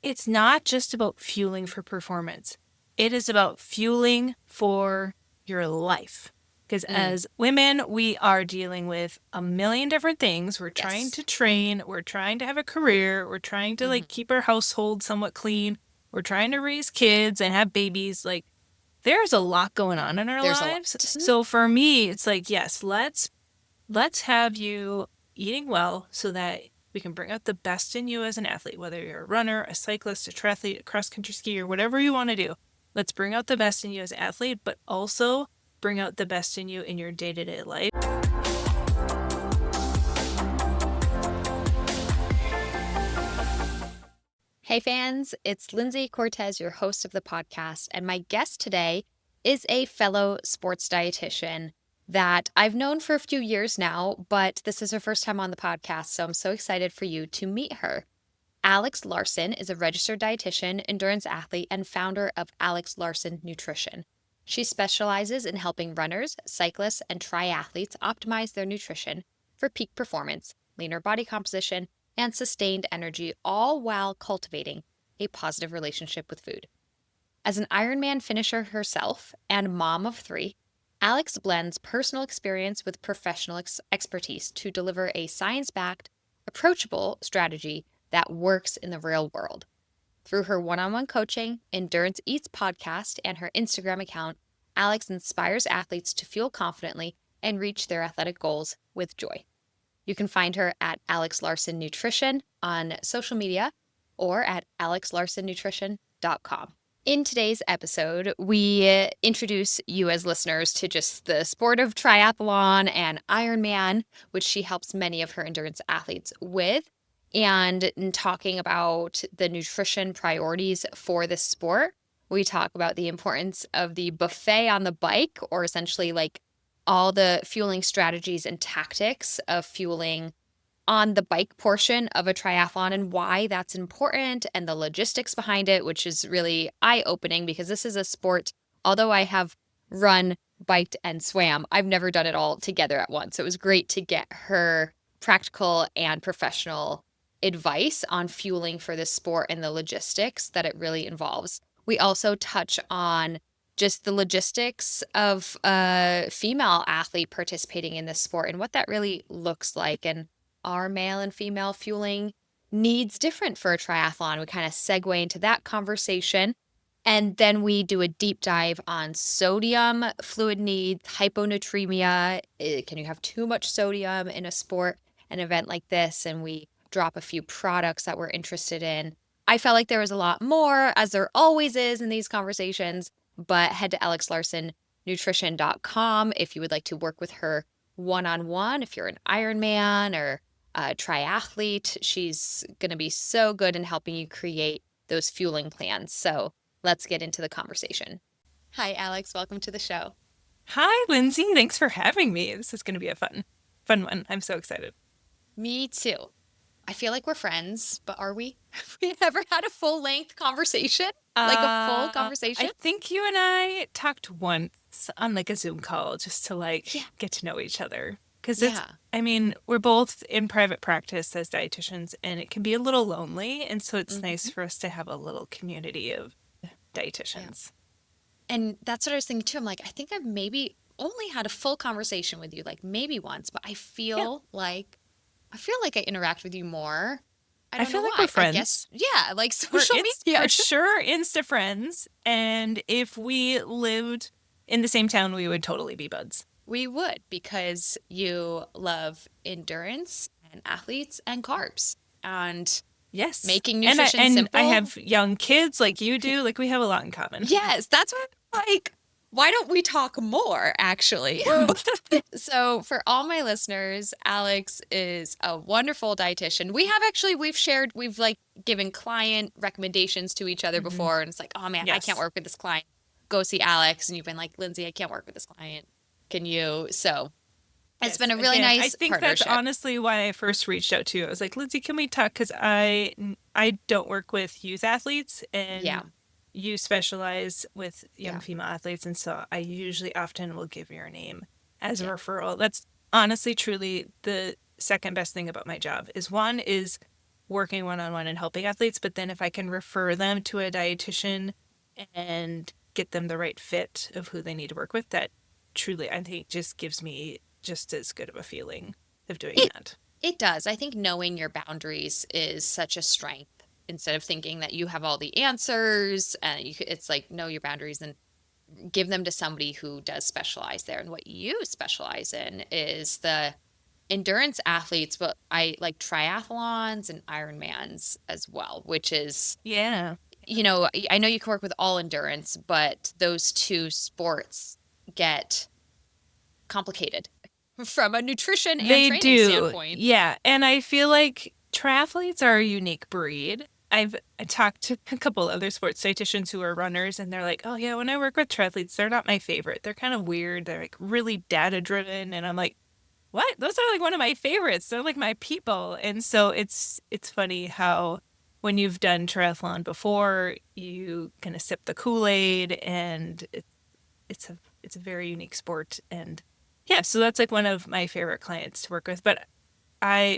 it's not just about fueling for performance. It is about fueling for your life. Because as women, we are dealing with a million different things. We're trying to train. We're trying to have a career. We're trying to keep our household somewhat clean. We're trying to raise kids and have babies. Like, there's a lot going on in our lives. So for me, it's like, yes, let's have you eating well so that we can bring out the best in you as an athlete, whether you're a runner, a cyclist, a triathlete, a cross-country skier, whatever you want to do. Let's bring out the best in you as an athlete, but also bring out the best in you in your day-to-day life. Hey fans, it's Lindsey Cortes, your host of the podcast, and my guest today is a fellow sports dietitian that I've known for a few years now, but this is her first time on the podcast, so I'm so excited for you to meet her. Alex Larson is a registered dietitian, endurance athlete, and founder of Alex Larson Nutrition. She specializes in helping runners, cyclists, and triathletes optimize their nutrition for peak performance, leaner body composition, and sustained energy, all while cultivating a positive relationship with food. As an Ironman finisher herself and mom of 3, Alex blends personal experience with professional expertise to deliver a science-backed, approachable strategy that works in the real world. Through her one-on-one coaching, Endurance Eats podcast, and her Instagram account, Alex inspires athletes to fuel confidently and reach their athletic goals with joy. You can find her at Alex Larson Nutrition on social media or at alexlarsonnutrition.com. In today's episode, we introduce you as listeners to just the sport of triathlon and Ironman, which she helps many of her endurance athletes with, and in talking about the nutrition priorities for this sport. We talk about the importance of the buffet on the bike, or essentially like all the fueling strategies and tactics of fueling on the bike portion of a triathlon and why that's important and the logistics behind it, which is really eye-opening because this is a sport, although I have run, biked, and swam, I've never done it all together at once. So it was great to get her practical and professional advice on fueling for this sport and the logistics that it really involves. We also touch on just the logistics of a female athlete participating in this sport and what that really looks like. And are male and female fueling needs different for a triathlon? We kind of segue into that conversation. And then we do a deep dive on sodium, fluid needs, hyponatremia. Can you have too much sodium in a sport, an event like this? And we drop a few products that we're interested in. I felt like there was a lot more, as there always is in these conversations, but head to alexlarsonnutrition.com if you would like to work with her one-on-one. If you're an Ironman or a triathlete, she's going to be so good in helping you create those fueling plans. So let's get into the conversation. Hi, Alex. Welcome to the show. Hi, Lindsey. Thanks for having me. This is going to be a fun one. I'm so excited. Me too. I feel like we're friends, but are we? Have we ever had a full-length conversation? Like a full conversation? I think you and I talked once on like a Zoom call just to get to know each other. Because we're both in private practice as dietitians and it can be a little lonely. And so it's nice for us to have a little community of dietitians. Yeah. And that's what I was thinking too. I'm like, I think I've maybe only had a full conversation with you, like maybe once, but I feel like I interact with you more. I feel like we're friends. I guess, like social media. For sure, Insta friends. And if we lived in the same town, we would totally be buds. We would, because you love endurance and athletes and carbs and making nutrition simple. And I have young kids like you do. Like we have a lot in common. Yes, that's what why don't we talk more, actually? So for all my listeners, Alex is a wonderful dietitian. We've given client recommendations to each other before. And it's like, oh man, I can't work with this client. Go see Alex. And you've been like, Lindsey, I can't work with this client. Can you? So it's been a really nice I think partnership. That's honestly why I first reached out to you. I was like, Lindsey, can we talk? Because I don't work with youth athletes and you specialize with young female athletes. And so I usually often will give your name as a referral. That's honestly, truly the second best thing about my job is one is working one-on-one and helping athletes, but then if I can refer them to a dietitian and get them the right fit of who they need to work with, that truly, I think, just gives me just as good of a feeling of doing It that. it does. I think knowing your boundaries is such a strength instead of thinking that you have all the answers and it's like know your boundaries and give them to somebody who does specialize there. And what you specialize in is the endurance athletes, but I like triathlons and Ironmans as well, which is, Yeah. I know you can work with all endurance, but those two sports get complicated from a nutrition and They training do. standpoint. Yeah. And I feel like triathletes are a unique breed. I talked to a couple other sports dietitians who are runners, and they're like, oh, yeah, when I work with triathletes, they're not my favorite. They're kind of weird. They're like really data driven. And I'm like, what? Those are like one of my favorites. They're like my people. And so it's funny how when you've done triathlon before, you kind of sip the Kool-Aid, and it's a very unique sport. And yeah, so that's like one of my favorite clients to work with. But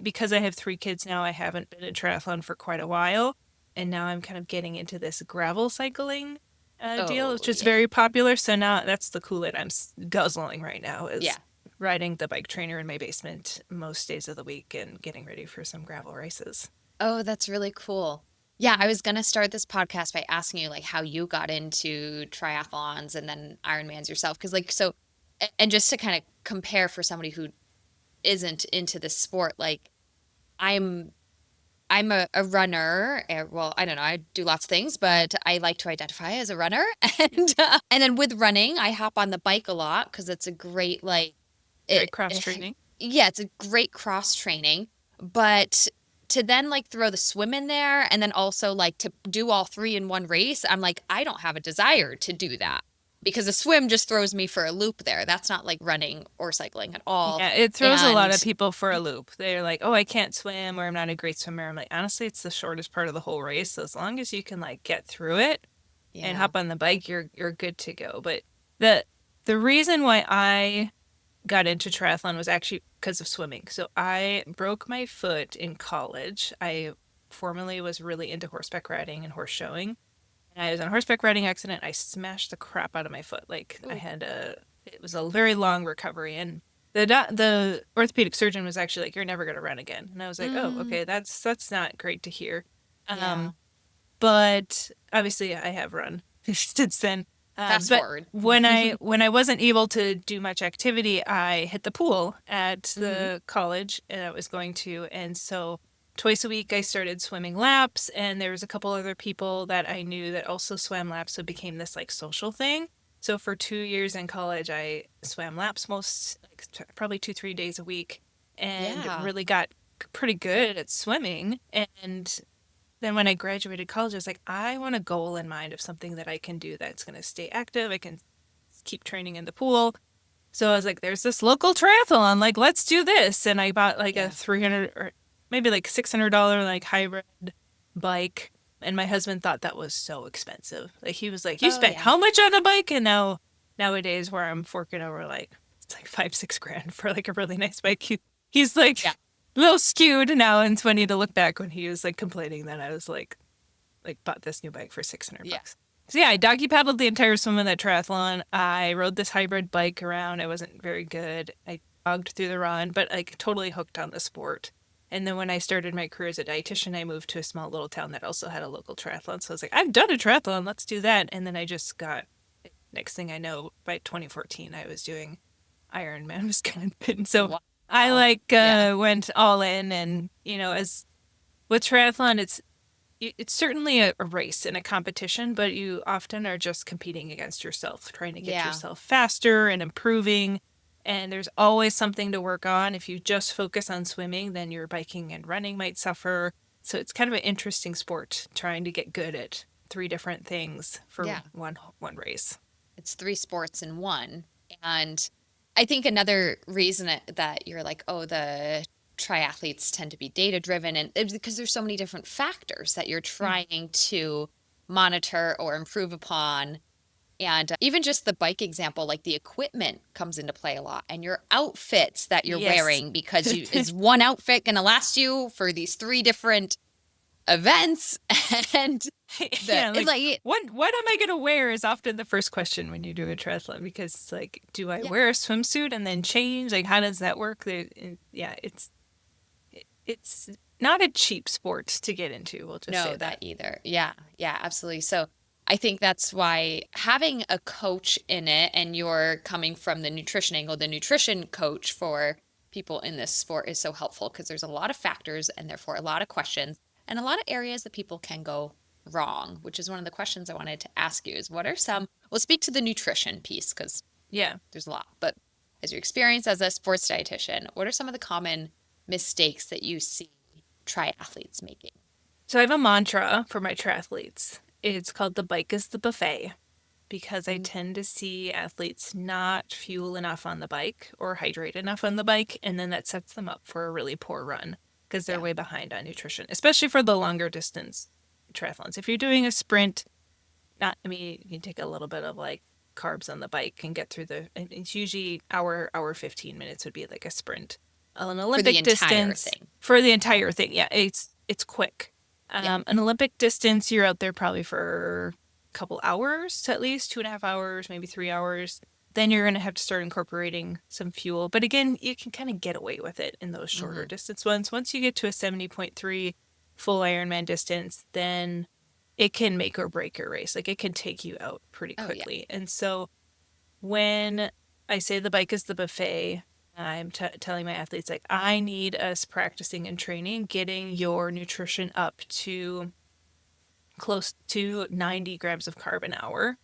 because I have 3 kids now, I haven't been in triathlon for quite a while. And now I'm kind of getting into this gravel cycling deal. Oh, It's just yeah. very popular. So now that's the Kool-Aid I'm guzzling right now Yeah. is riding the bike trainer in my basement most days of the week and getting ready for some gravel races. Oh, that's really cool. Yeah, I was gonna start this podcast by asking you like how you got into triathlons and then Ironmans yourself. Because like so and just to kind of compare for somebody who isn't into this sport, like I'm I'm a runner. Well, I don't know. I do lots of things, but I like to identify as a runner. And then with running, I hop on the bike a lot because it's a great like Great it, cross it training. yeah, it's a great cross training. But to then like throw the swim in there and then also like to do all three in one race, I'm like, I don't have a desire to do that because the swim just throws me for a loop there. That's not like running or cycling at all. Yeah, it throws a lot of And people for a loop. They're like, "Oh, I can't swim," or "I'm not a great swimmer." I'm like, honestly, it's the shortest part of the whole race. So as long as you can like get through it and yeah. hop on the bike, you're good to go. But the the reason why I got into triathlon was actually because of swimming. So I broke my foot in college. I formerly was really into horseback riding and horse showing. And I was in a horseback riding accident. I smashed the crap out of my foot. Like I Ooh. had it was a very long recovery. And the orthopedic surgeon was actually like, "You're never gonna run again." And I was like, "Oh, Mm, okay, that's not great to hear." yeah. Um, but obviously I have run since then. Fast But forward. when I wasn't able to do much activity, I hit the pool at Hmm. the college and I was going to, and so twice a week I started swimming laps, and there was a couple other people that I knew that also swam laps, so it became this like social thing. So for 2 years in college, I swam laps most like probably 2-3 days a week, and Yeah. really got pretty good at swimming. And then when I graduated college, I was like, I want a goal in mind of something that I can do that's going to stay active. I can keep training in the pool. So I was like, there's this local triathlon. Like, let's do this. And I bought like a Yeah. 300 or maybe like $600 like hybrid bike. And my husband thought that was so expensive. Like, he was like, you Oh, spent yeah. how much on a bike? And nowadays, where I'm forking over like, it's like 5-6 grand for like a really nice bike. He's like Yeah. a little skewed now. And it's funny to look back when he was like complaining that I was like bought this new bike for 600 Yeah. bucks. So yeah, I doggy paddled the entire swim of that triathlon. I rode this hybrid bike around. It wasn't very good. I jogged through the run, but like totally hooked on the sport. And then when I started my career as a dietitian, I moved to a small little town that also had a local triathlon. So I was like, I've done a triathlon, let's do that. And then I just got, next thing I know, by 2014, I was doing Ironman Wisconsin. So I Wow. Yeah. went all in, and as with triathlon, it's certainly a race and a competition, but you often are just competing against yourself, trying to get Yeah. yourself faster and improving. And there's always something to work on. If you just focus on swimming, then your biking and running might suffer. So it's kind of an interesting sport, trying to get good at 3 different things for Yeah. one race. It's three sports in one. And I think another reason that you're like, oh, the triathletes tend to be data driven and it's because there's so many different factors that you're Mm. trying to monitor or improve upon. And even just the bike example, like the equipment comes into play a lot and your outfits that you're Yes. wearing because you is one outfit going to last you for these three different events and Yeah, like like what am I gonna wear is often the first question when you do a triathlon, because it's like, do I yeah. wear a swimsuit and then change? Like, how does that work? Yeah, it's not a cheap sport to get into. We'll just say No, that that. either. Yeah, yeah, absolutely. So I think that's why having a coach in it, and you're coming from the nutrition angle, the nutrition coach for people in this sport is so helpful because there's a lot of factors and therefore a lot of questions and a lot of areas that people can go wrong, which is one of the questions I wanted to ask you is what are some, we'll speak to the nutrition piece because Yeah. there's a lot, but as your experience as a sports dietitian, what are some of the common mistakes that you see triathletes making? So I have a mantra for my triathletes. It's called the bike is the buffet, because I Mm, tend to see athletes not fuel enough on the bike or hydrate enough on the bike, and then that sets them up for a really poor run because they're yeah. way behind on nutrition, especially for the longer distance triathlons. If you're doing a sprint, not, I mean, you can take a little bit of like carbs on the bike and get through it's usually hour 15 minutes would be like a sprint. An For the Olympic entire distance thing. for the entire thing, yeah, it's quick. Yeah. An Olympic distance, you're out there probably for a couple hours, at least 2.5 hours, maybe 3 hours. Then you're going to have to start incorporating some fuel. But again, you can kind of get away with it in those shorter Hmm. distance ones. Once you get to a 70.3 full Ironman distance, then it can make or break your race. Like, it can take you out pretty Oh, yeah. quickly. And so when I say the bike is the buffet, I'm telling my athletes, like, I need us practicing and training, getting your nutrition up to close to 90 grams of carb an hour,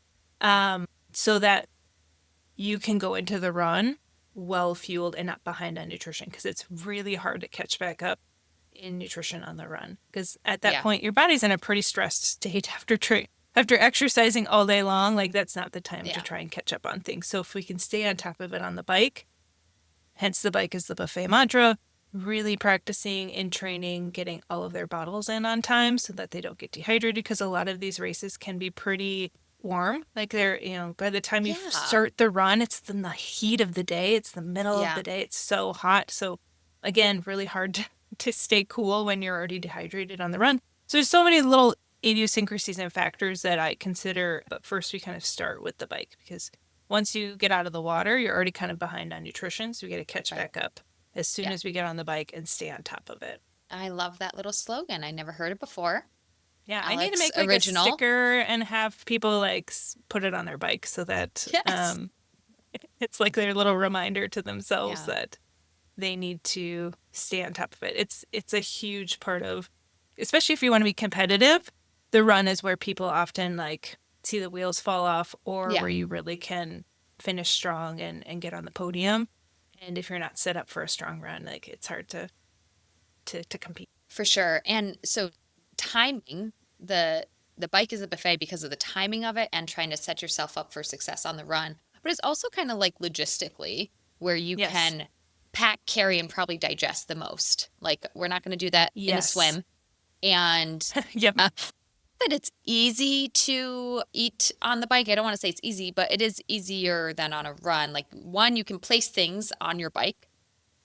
so that you can go into the run well fueled and not behind on nutrition, because it's really hard to catch back up in nutrition on the run, because at that Yeah. point your body's in a pretty stressed state after exercising all day long. Like, that's not the time to Yeah. try and catch up on things. So if we can stay on top of it on the bike, hence the bike is the buffet mantra, really practicing in training, getting all of their bottles in on time so that they don't get dehydrated, because a lot of these races can be pretty warm. Like, they're, by the time you Yeah. start the run, it's in the heat of the day, it's the middle of Yeah. the day, it's so hot. So again, really hard to stay cool when you're already dehydrated on the run. So there's so many little idiosyncrasies and factors that I consider, but first we kind of start with the bike, because once you get out of the water, you're already kind of behind on nutrition. So we got to catch Right. back up as soon Yeah. as we get on the bike and stay on top of it. I love that little slogan. I never heard it before. Yeah, I need to Alex make like a original. sticker and have people like put it on their bike so that Yes. it's like their little reminder to themselves Yeah. that they need to stay on top of it. It's a huge part of, especially if you want to be competitive, the run is where people often like see the wheels fall off, or Yeah. where you really can finish strong and get on the podium. And if you're not set up for a strong run, like, it's hard to compete. For sure. And so timing the bike is a buffet because of the timing of it and trying to set yourself up for success on the run. But it's also kind of like logistically where you Yes. can pack, carry, and probably digest the most. Like we're not going to do that in a Yes. swim. And Yep. uh, that it's easy to eat on the bike. I don't want to say it's easy, but it is easier than on a run. Like one, you can place things on your bike,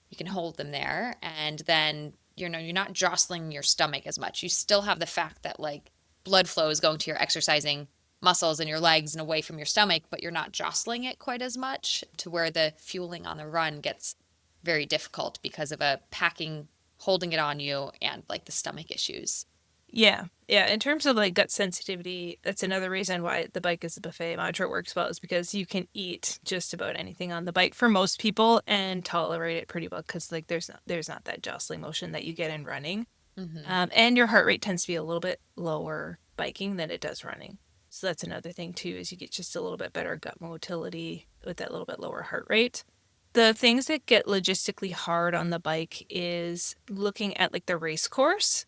you can hold them there, and then you're not jostling your stomach as much. You still have the fact that like blood flow is going to your exercising muscles and your legs and away from your stomach, but you're not jostling it quite as much to where the fueling on the run gets very difficult because of a packing holding it on you and like the stomach issues. Yeah. Yeah. In terms of like gut sensitivity, that's another reason why the bike is a buffet mantra works well, is because you can eat just about anything on the bike for most people and tolerate it pretty well, because like there's not that jostling motion that you get in running. Hmm. And your heart rate tends to be a little bit lower biking than it does running. So that's another thing too, is you get just a little bit better gut motility with that little bit lower heart rate. The things that get logistically hard on the bike is looking at like the race course.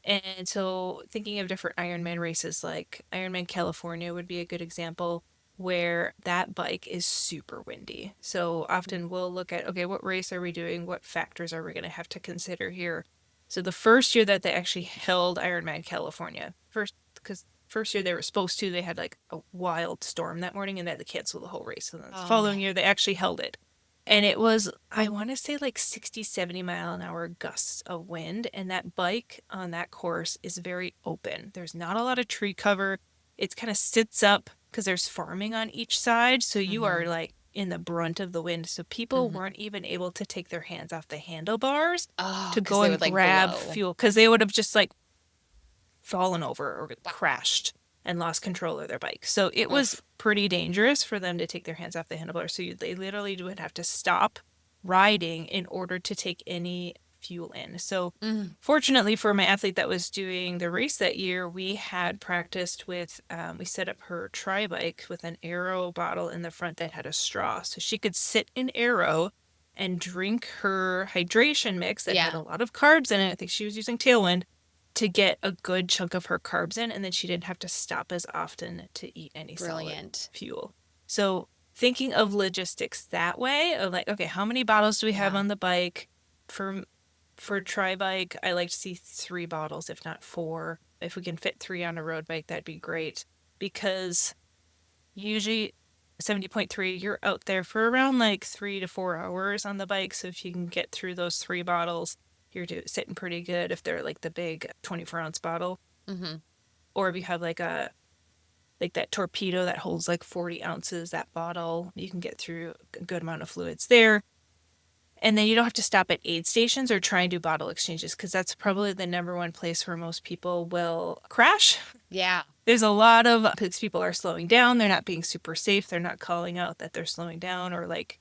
And so thinking of different Ironman races, like Ironman California would be a good example, where that bike is super windy. So often we'll look at, okay, what race are we doing? What factors are we going to have to consider here? So the first year that they actually held Ironman California, because first year they were supposed to, they had like a wild storm that morning and they had to cancel the whole race. And the Oh following man. year they actually held it. And it was, I want to say like 60, 70 mile an hour gusts of wind. And that bike on that course is very open. There's not a lot of tree cover. It kind of sits up because there's farming on each side. So you are Mm-hmm. like in the brunt of the wind. So people Mm-hmm. weren't even able to take their hands off the handlebars Oh, to because go they and would like grab blow. fuel because they would have just like fallen over or Wow. crashed and lost control of their bike. So it was Oof. pretty dangerous for them to take their hands off the handlebars. So they literally would have to stop riding in order to take any fuel in. So Mm. fortunately for my athlete that was doing the race that year, we had practiced with, we set up her tri bike with an Aero bottle in the front that had a straw. So she could sit in Aero and drink her hydration mix that had Yeah. a lot of carbs in it. I think she was using Tailwind to get a good chunk of her carbs in, and then she didn't have to stop as often to eat any solid Brilliant. fuel. So thinking of logistics that way, of like, okay, how many bottles do we have Yeah. on the bike? For tri bike, I like to see 3 bottles, if not 4. If we can fit 3 on a road bike, that'd be great. Because usually 70.3, you're out there for around like 3 to 4 hours on the bike. So if you can get through those 3 bottles, you're sitting pretty good if they're like the big 24-ounce bottle. Mm-hmm. Or if you have like that torpedo that holds like 40 ounces, that bottle, you can get through a good amount of fluids there. And then you don't have to stop at aid stations or try and do bottle exchanges because that's probably the number one place where most people will crash. Yeah. There's a lot of because people are slowing down. They're not being super safe. They're not calling out that they're slowing down or like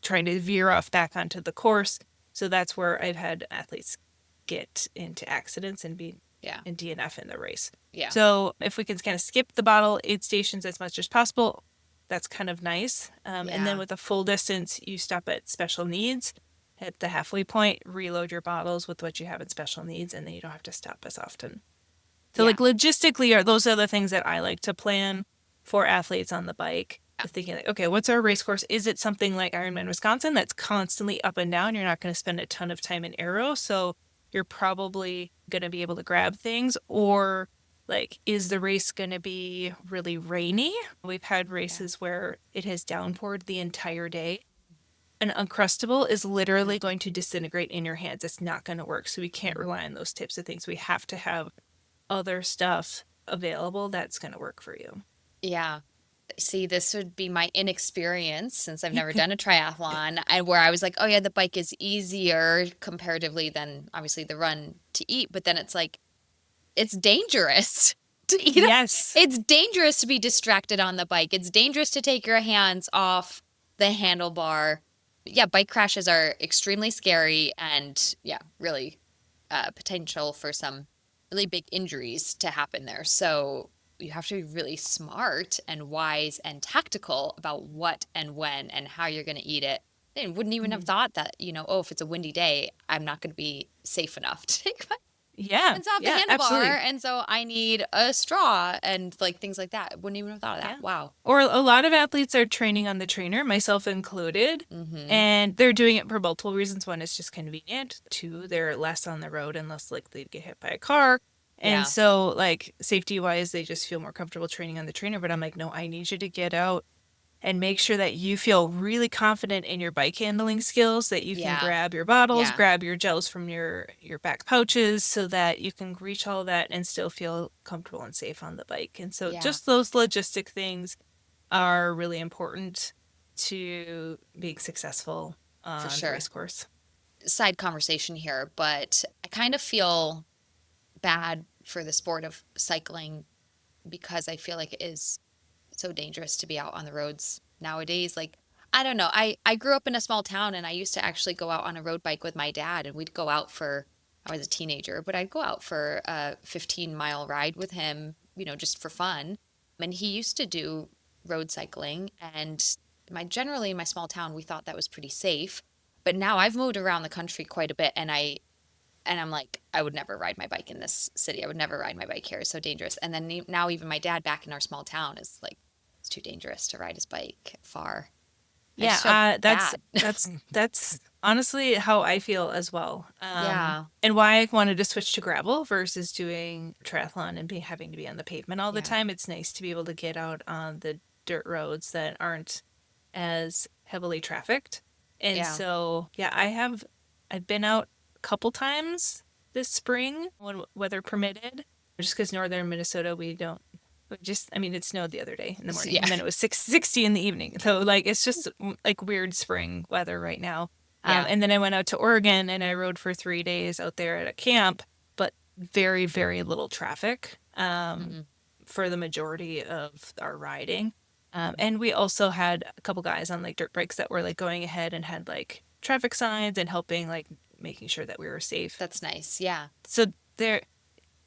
trying to veer off back onto the course. So that's where I've had athletes get into accidents and be Yeah. in DNF in the race. Yeah. So if we can kind of skip the bottle aid stations as much as possible, that's kind of nice. And then Yeah. with a full distance, you stop at special needs at the halfway point, reload your bottles with what you have in special needs, and then you don't have to stop as often. So Yeah. like logistically those are the things that I like to plan for athletes on the bike. Yeah. Thinking like, okay, what's our race course? Is it something like Ironman Wisconsin that's constantly up and down? You're not going to spend a ton of time in aero, so you're probably going to be able to grab things. Or like, is the race going to be really rainy? We've had Yeah. races where it has downpoured the entire day. An Uncrustable is Mm. literally going to disintegrate in your hands. It's not going to work. So we can't Mm. rely on those types of things. We have to have other stuff available that's going to work for you. Yeah. See, this would be my inexperience since I've never done a triathlon, and where I was like, oh yeah, the bike is easier comparatively than obviously the run to eat, but then it's like it's dangerous to eat. Yes. It's dangerous to be distracted on the bike. It's dangerous to take your hands off the handlebar. Yeah, bike crashes are extremely scary and yeah, really potential for some really big injuries to happen there. So you have to be really smart and wise and tactical about what and when and how you're going to eat it. I wouldn't even have Mhm. thought that, oh, if it's a windy day, I'm not going to be safe enough to take my Yeah. hands off the Yeah, handlebar. absolutely. And so I need a straw and like things like that. Wouldn't even have thought of Yeah. that. Wow. Or a lot of athletes are training on the trainer, myself included, Mm-hmm. and they're doing it for multiple reasons. One, it's just convenient. Two, they're less on the road and less likely to get hit by a car. And Yeah. so, like, safety wise, they just feel more comfortable training on the trainer. But I'm like, no, I need you to get out and make sure that you feel really confident in your bike handling skills, that you can Yeah. grab your bottles, Yeah. grab your gels from your back pouches so that you can reach all that and still feel comfortable and safe on the bike. And so Yeah. just those logistic things are really important to being successful For on the sure. race course. Side conversation here, but I kind of feel bad for the sport of cycling because I feel like it is so dangerous to be out on the roads nowadays. Like, I don't know. I grew up in a small town and I used to actually go out on a road bike with my dad and we'd go out for I was a teenager, but I'd go out for a 15-mile ride with him, just for fun. And he used to do road cycling and generally in my small town we thought that was pretty safe. But now I've moved around the country quite a bit and I'm like, I would never ride my bike in this city. I would never ride my bike here. It's so dangerous. And then now even my dad back in our small town is like, it's too dangerous to ride his bike far. I just feel Yeah, that's bad. that's that's honestly how I feel as well. Yeah. And why I wanted to switch to gravel versus doing triathlon and having to be on the pavement all the Yeah. time. It's nice to be able to get out on the dirt roads that aren't as heavily trafficked. And Yeah. so, yeah, I've been out a couple times this spring when weather permitted. Just because northern Minnesota, I mean, it snowed the other day in the morning Yeah. and then it was 60 in the evening. So, like, it's just like weird spring weather right now. Yeah. And then I went out to Oregon and I rode for 3 days out there at a camp, but very, very little traffic Hmm. for the majority of our riding. And we also had a couple guys on like dirt bikes that were like going ahead and had like traffic signs and helping like making sure that we were safe. That's nice. Yeah. So there,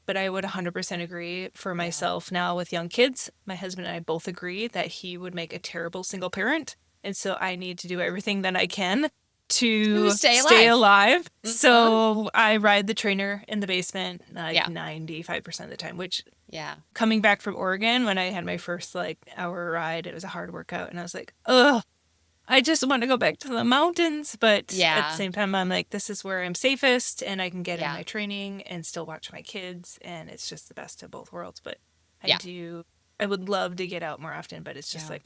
but I would 100% agree for Yeah. myself now with young kids. My husband and I both agree that he would make a terrible single parent. And so I need to do everything that I can To to stay stay alive. alive. Hmm. So I ride the trainer in the basement like Yeah. 95% of the time, which Yeah. coming back from Oregon when I had my first like hour ride, it was a hard workout. And I was like, ugh, I just want to go back to the mountains. But at the Yeah. same time, I'm like, this is where I'm safest and I can get in Yeah. my training and still watch my kids. And it's just the best of both worlds. But Yeah. I would love to get out more often, but it's just Yeah. like,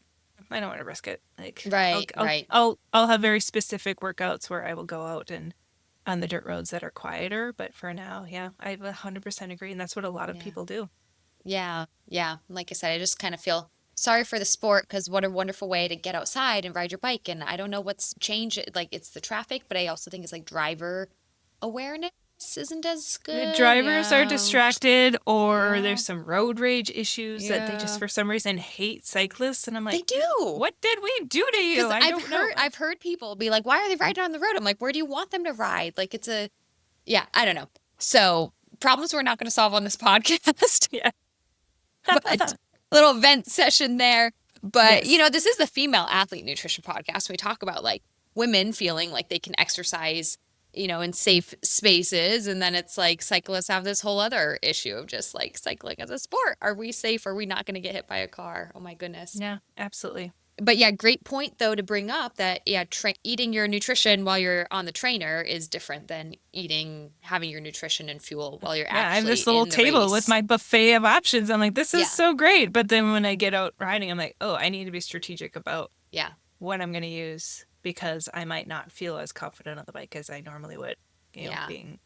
I don't want to risk it. Like, Right. Right. I'll have very specific workouts where I will go out and on the dirt roads that are quieter. But for now, yeah, I 100% agree. And that's what a lot of Yeah. people do. Yeah. Yeah. Like I said, I just kind of feel sorry for the sport because what a wonderful way to get outside and ride your bike. And I don't know what's changed. Like it's the traffic, but I also think it's like driver awareness isn't as The good. drivers are Yeah. distracted, or Yeah. there's some road rage issues that they just Yeah. for some reason hate cyclists. And I'm They like, do. what did we do to you? Because I don't know. I've heard people be like, why are they riding on the road? I'm like, where do you want them to ride? Like yeah, I don't know. So problems we're not going to solve on this podcast, Yeah. but little vent session there. But, Yes. this is the female athlete nutrition podcast. We talk about like women feeling like they can exercise, in safe spaces. And then it's like cyclists have this whole other issue of just like cycling as a sport. Are we safe? Are we not going to get hit by a car? Oh my goodness. Yeah, absolutely. But yeah, great point though to bring up that yeah, eating your nutrition while you're on the trainer is different than having your nutrition and fuel while you're Yeah, I have actually this little in the table with race. my buffet of options. I'm like, this is Yeah, so great. But then when I get out riding, I'm like, oh, I need to be strategic about yeah, what I'm going to use because I might not feel as confident on the bike as I normally would, yeah. being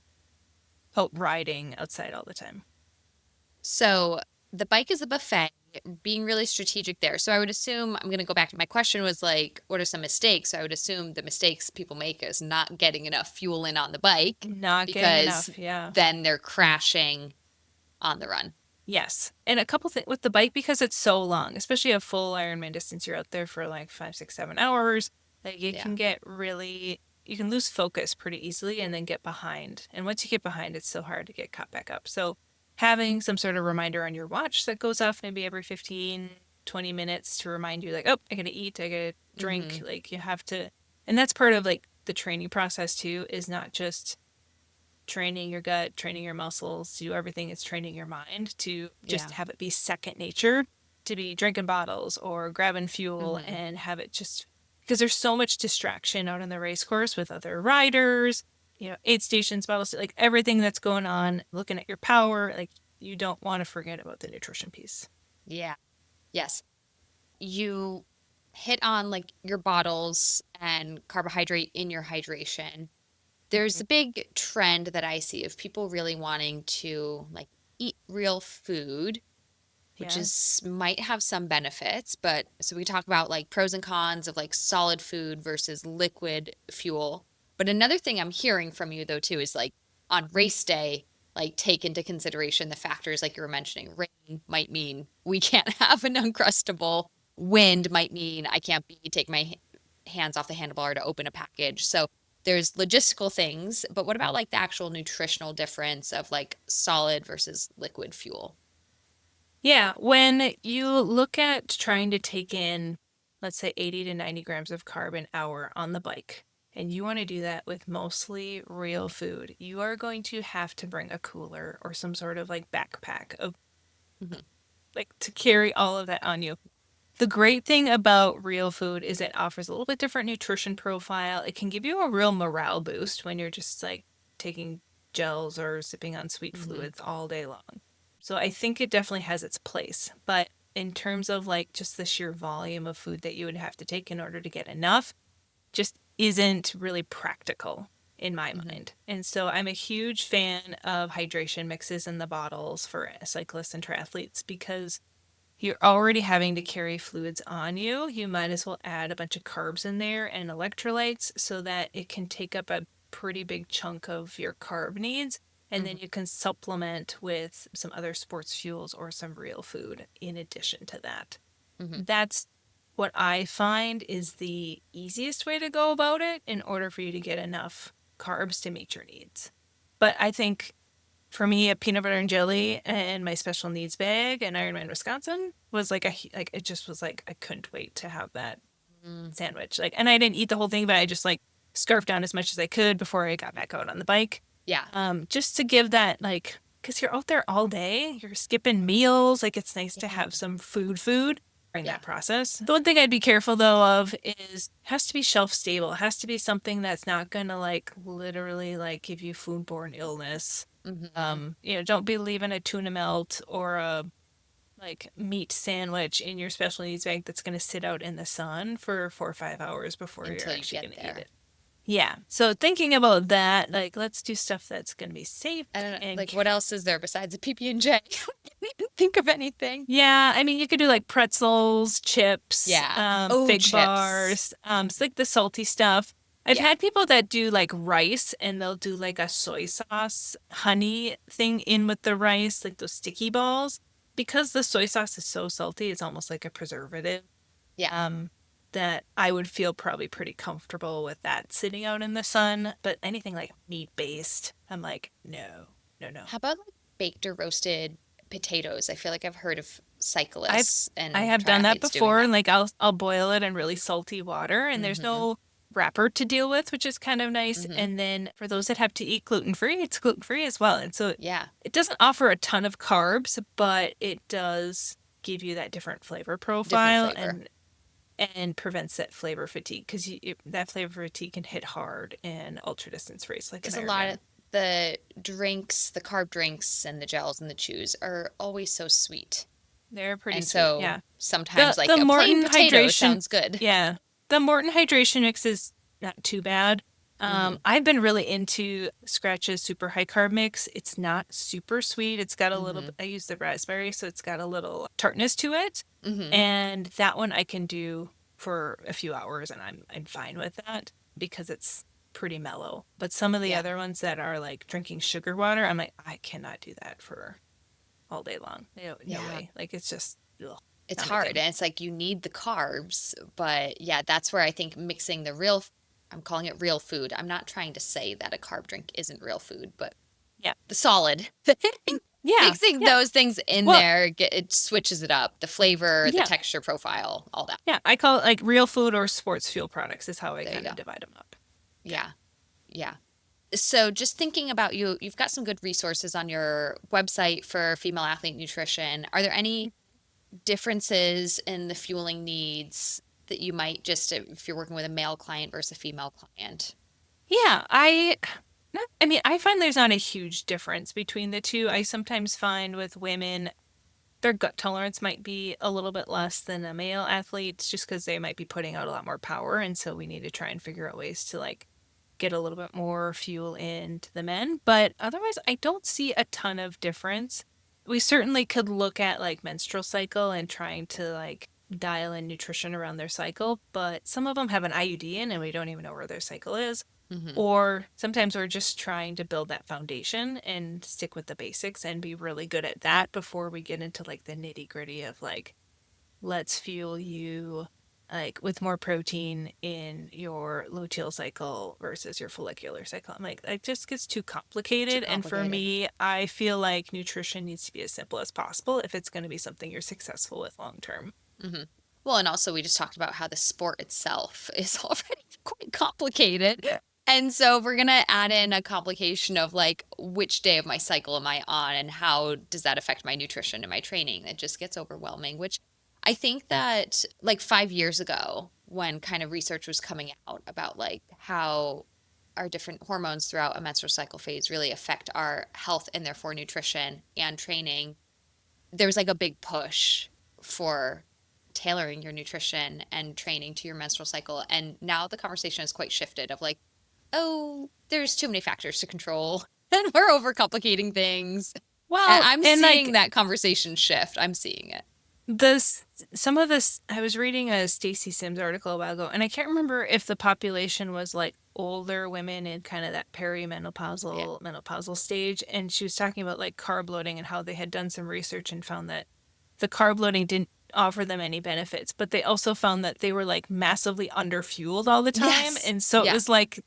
out riding outside all the time. So the bike is a buffet, being really strategic there. So I would assume I'm going to go back to my question was like, what are some mistakes? So I would assume the mistakes people make is not getting enough fuel in on the bike Not getting because enough. Yeah. then they're crashing on the run. Yes. And a couple things with the bike because it's so long, especially a full Ironman distance, you're out there for like 5, 6, 7 hours. Like Yeah. you can lose focus pretty easily and then get behind. And once you get behind, it's so hard to get caught back up. So having some sort of reminder on your watch that goes off maybe every 15, 20 minutes to remind you like, oh, I gotta eat, I gotta drink. Mm-hmm. Like you have to, and that's part of like the training process too, is not just training your gut, training your muscles, to do everything. It's training your mind to Yeah. just have it be second nature, to be drinking bottles or grabbing fuel Mm-hmm. and have it just because there's so much distraction out on the race course with other riders, aid stations, bottles, like everything that's going on, looking at your power. Like you don't want to forget about the nutrition piece. Yeah. Yes. You hit on like your bottles and carbohydrate in your hydration. There's Mhm. a big trend that I see of people really wanting to like eat real food, which Yeah. is might have some benefits, but so we talk about like pros and cons of like solid food versus liquid fuel. But another thing I'm hearing from you though too is like on race day, like take into consideration the factors like you were mentioning. Rain might mean we can't have an uncrustable. Wind might mean I can't take my hands off the handlebar to open a package. So there's logistical things, but what about like the actual nutritional difference of like solid versus liquid fuel? Yeah. When you look at trying to take in, let's say 80 to 90 grams of carb an hour on the bike, and you want to do that with mostly real food, you are going to have to bring a cooler or some sort of like backpack of Mhm. like to carry all of that on you. The great thing about real food is it offers a little bit different nutrition profile. It can give you a real morale boost when you're just like taking gels or sipping on sweet Mhm. fluids all day long. So I think it definitely has its place. But in terms of like just the sheer volume of food that you would have to take in order to get enough, just isn't really practical in my Mm-hmm. mind. And so I'm a huge fan of hydration mixes in the bottles for cyclists and triathletes because you're already having to carry fluids on you. You might as well add a bunch of carbs in there and electrolytes so that it can take up a pretty big chunk of your carb needs. And then Mm-hmm. you can supplement with some other sports fuels or some real food in addition to that. Mm-hmm. That's what I find is the easiest way to go about it in order for you to get enough carbs to meet your needs. But I think for me, a peanut butter and jelly and my special needs bag and Ironman Wisconsin was like it just was like I couldn't wait to have that Mm. sandwich. Like, and I didn't eat the whole thing, but I just like scarfed down as much as I could before I got back out on the bike. Yeah. Just to give that like, because you're out there all day, you're skipping meals. Like, it's nice to Yeah. have some food during Yeah. that process. The one thing I'd be careful though of is it has to be shelf stable. It has to be something that's not gonna like literally like give you foodborne illness. Mm-hmm. Don't be leaving a tuna melt or a like meat sandwich in your special needs bag that's going to sit out in the sun for 4 or 5 hours before you're Until you actually get going to eat there. it. Yeah. So thinking about that, like let's do stuff that's going to be safe I don't know, and like what else is there besides a PB&J? I didn't even think of anything. yeah, I mean you could do like pretzels, chips, Yeah. Oh, fig chips. bars, it's like the salty stuff. I've Yeah. had people that do like rice and they'll do like a soy sauce honey thing in with the rice, like those sticky balls. Because the soy sauce is so salty, it's almost like a preservative. Yeah. Um, that I would feel probably pretty comfortable with that sitting out in the sun. But anything like meat based, I'm like, no, no, no. How about like baked or roasted potatoes? I feel like I've heard of I've cyclists I and have done that triathletes doing before, that. and like I'll boil it in really salty water, and there's Mm-hmm. no wrapper to deal with, which is kind of nice. Mm-hmm. And then for those that have to eat gluten free, it's gluten free as well. And so Yeah. it doesn't offer a ton of carbs, but it does give you that different flavor Different profile flavor. and prevents that flavor fatigue because that flavor fatigue can hit hard in ultra distance race like an Because a lot of Ironman. the drinks, the carb drinks and the gels and the chews are always so sweet. They're pretty And sweet, so yeah. sometimes The like a plain Morton potato hydration, sounds good. yeah, the Morton hydration mix is not too bad. Mm-hmm. I've been really into Scratch's super high carb mix. It's not super sweet. It's got a little Mm-hmm. bit, I use the raspberry, so it's got a little tartness to it. Mm-hmm. And that one I can do for a few hours and I'm fine with that because it's pretty mellow. But some of the Yeah. other ones that are like drinking sugar water, I'm like, I cannot do that for all day long. No, no Yeah. way. Like it's just ugh, It's not my hard thing. and it's like you need the carbs, but yeah, that's where I think mixing the real, I'm calling it real food. I'm not trying to say that a carb drink isn't real food, but Yeah. the solid, Yeah. mixing Yeah. those things in Well, there, it switches it up. The flavor, the yeah. texture profile, all that. Yeah. I call it like real food or sports fuel products is how I There you kind go. of divide them up. Yeah. Yeah. Yeah. So just thinking about you, you've got some good resources on your website for female athlete nutrition. Are there any differences in the fueling needs that you might just, if you're working with a male client versus a female client? Yeah. I mean, I find there's not a huge difference between the two. I sometimes find with women, their gut tolerance might be a little bit less than a male athlete's just because they might be putting out a lot more power. And so we need to try and figure out ways to like get a little bit more fuel into the men. But otherwise, I don't see a ton of difference. We certainly could look at like menstrual cycle and trying to like dial in nutrition around their cycle, but some of them have an IUD in and we don't even know where their cycle is. Hmm. Or sometimes we're just trying to build that foundation and stick with the basics and be really good at that before we get into like the nitty gritty of like, let's fuel you like with more protein in your luteal cycle versus your follicular cycle. I'm like, it just gets too Too complicated. And for complicated. me, I feel like nutrition needs to be as simple as possible if it's going to be something you're successful with long term. Hmm. Well, and also we just talked about how the sport itself is already quite complicated. Yeah. And so we're gonna add in a complication of like which day of my cycle am I on and how does that affect my nutrition and my training? It just gets overwhelming, which I think that like 5 years ago, when kind of research was coming out about like how our different hormones throughout a menstrual cycle phase really affect our health and therefore nutrition and training, there was like a big push for tailoring your nutrition and training to your menstrual cycle. And now the conversation is quite shifted of like, oh, there's too many factors to control and we're overcomplicating things. And Well, I'm and seeing like that conversation shift. I'm seeing it. this, some of this, I was reading a Stacy Sims article a while ago, and I can't remember if the population was like older women in kind of that Yeah. perimenopausal, menopausal stage. And she was talking about like carb loading and how they had done some research and found that the carb loading didn't offer them any benefits, but they also found that they were like massively underfueled all the time. Yes. And so it Yeah. was like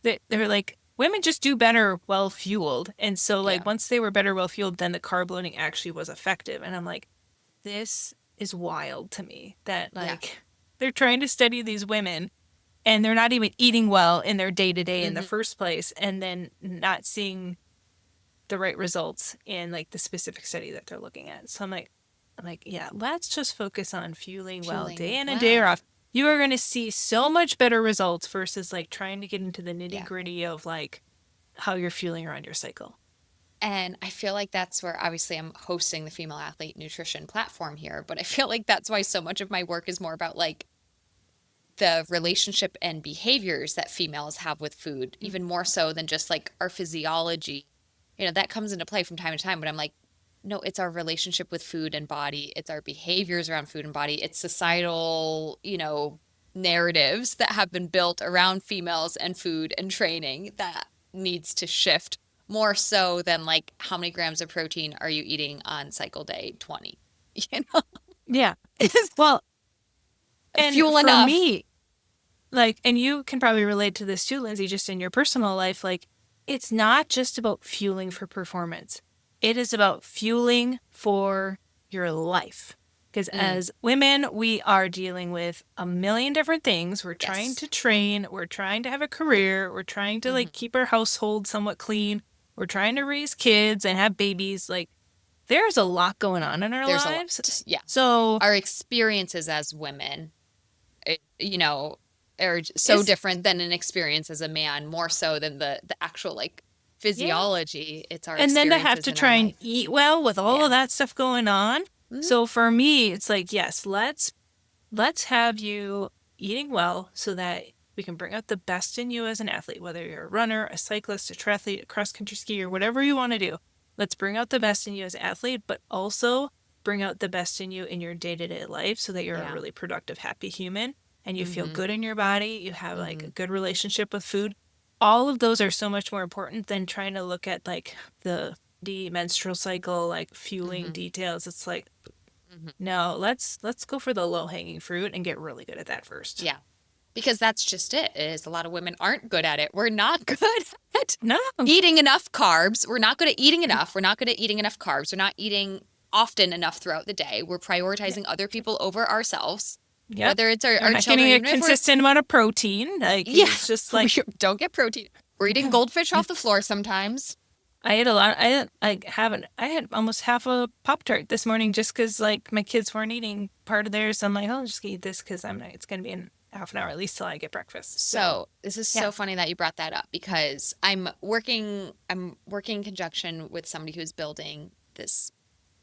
they were like women just do better well fueled. And so Yeah. like once they were better well fueled, then the carb loading actually was effective. And I'm like, this is wild to me that Yeah. like they're trying to study these women and they're not even eating well in their day to day in the Hmm. first place, and then not seeing the right results in like the specific study that they're looking at. So I'm like, yeah, let's just focus on fueling well day Fueling in and day well. off. You are going to see so much better results versus like trying to get into the nitty Yeah. gritty of like how you're fueling around your cycle. And I feel like that's where obviously I'm hosting the female athlete nutrition platform here, but I feel like that's why so much of my work is more about like the relationship and behaviors that females have with food, even more so than just like our physiology. That comes into play from time to time, but I'm like, no, it's our relationship with food and body. It's our behaviors around food and body. It's societal, narratives that have been built around females and food and training that needs to shift more so than like how many grams of protein are you eating on cycle day 20? You know, Yeah. is Well, and fuel for enough? me, like, and you can probably relate to this too, Lindsay, just in your personal life, like, it's not just about fueling for performance. It is about fueling for your life. Because Mm, as women, we are dealing with a million different things. We're trying yes. to train, we're trying to have a career, we're trying to Hmm. like keep our household somewhat clean, we're trying to raise kids and have babies. Like, there's a lot going on in our There's a lives. lot. Yeah. So Our experiences as women, it, you know, are so it's, different than an experience as a man, more so than the actual like yeah. physiology. It's our And then to have experiences to in our try and life. eat well with all of Yeah. that stuff going on. Hmm. So for me, it's like, yes, let's have you eating well so that we can bring out the best in you as an athlete, whether you're a runner, a cyclist, a triathlete, a cross country skier, whatever you want to do. Let's bring out the best in you as an athlete, but also bring out the best in you in your day-to-day life so that you're a Yeah. really productive, happy human and you feel Hmm. good in your body, you have like Hmm. a good relationship with food. All of those are so much more important than trying to look at like the menstrual cycle, like fueling Hmm. details. It's like, Hmm. no, let's go for the low-hanging fruit and get really good at that first. Yeah. Because that's just it, is a lot of women aren't good at it. We're not good at No. eating enough carbs. We're not good at eating enough. We're not good at eating enough carbs. We're not eating often enough throughout the day. We're Yeah. prioritizing other people over ourselves, Yep. whether it's We're our not children, getting a even if we're, consistent amount of protein. Like yeah, it's just we like don't get protein. We're eating goldfish off the floor sometimes. I ate a lot. I had almost half a Pop Tart this morning just because like my kids weren't eating part of theirs. So I'm like, I'll just eat this because I'm not. It's gonna be in half an hour at least till I get breakfast. So So this is yeah. so funny that you brought that up because I'm working in conjunction with somebody who's building this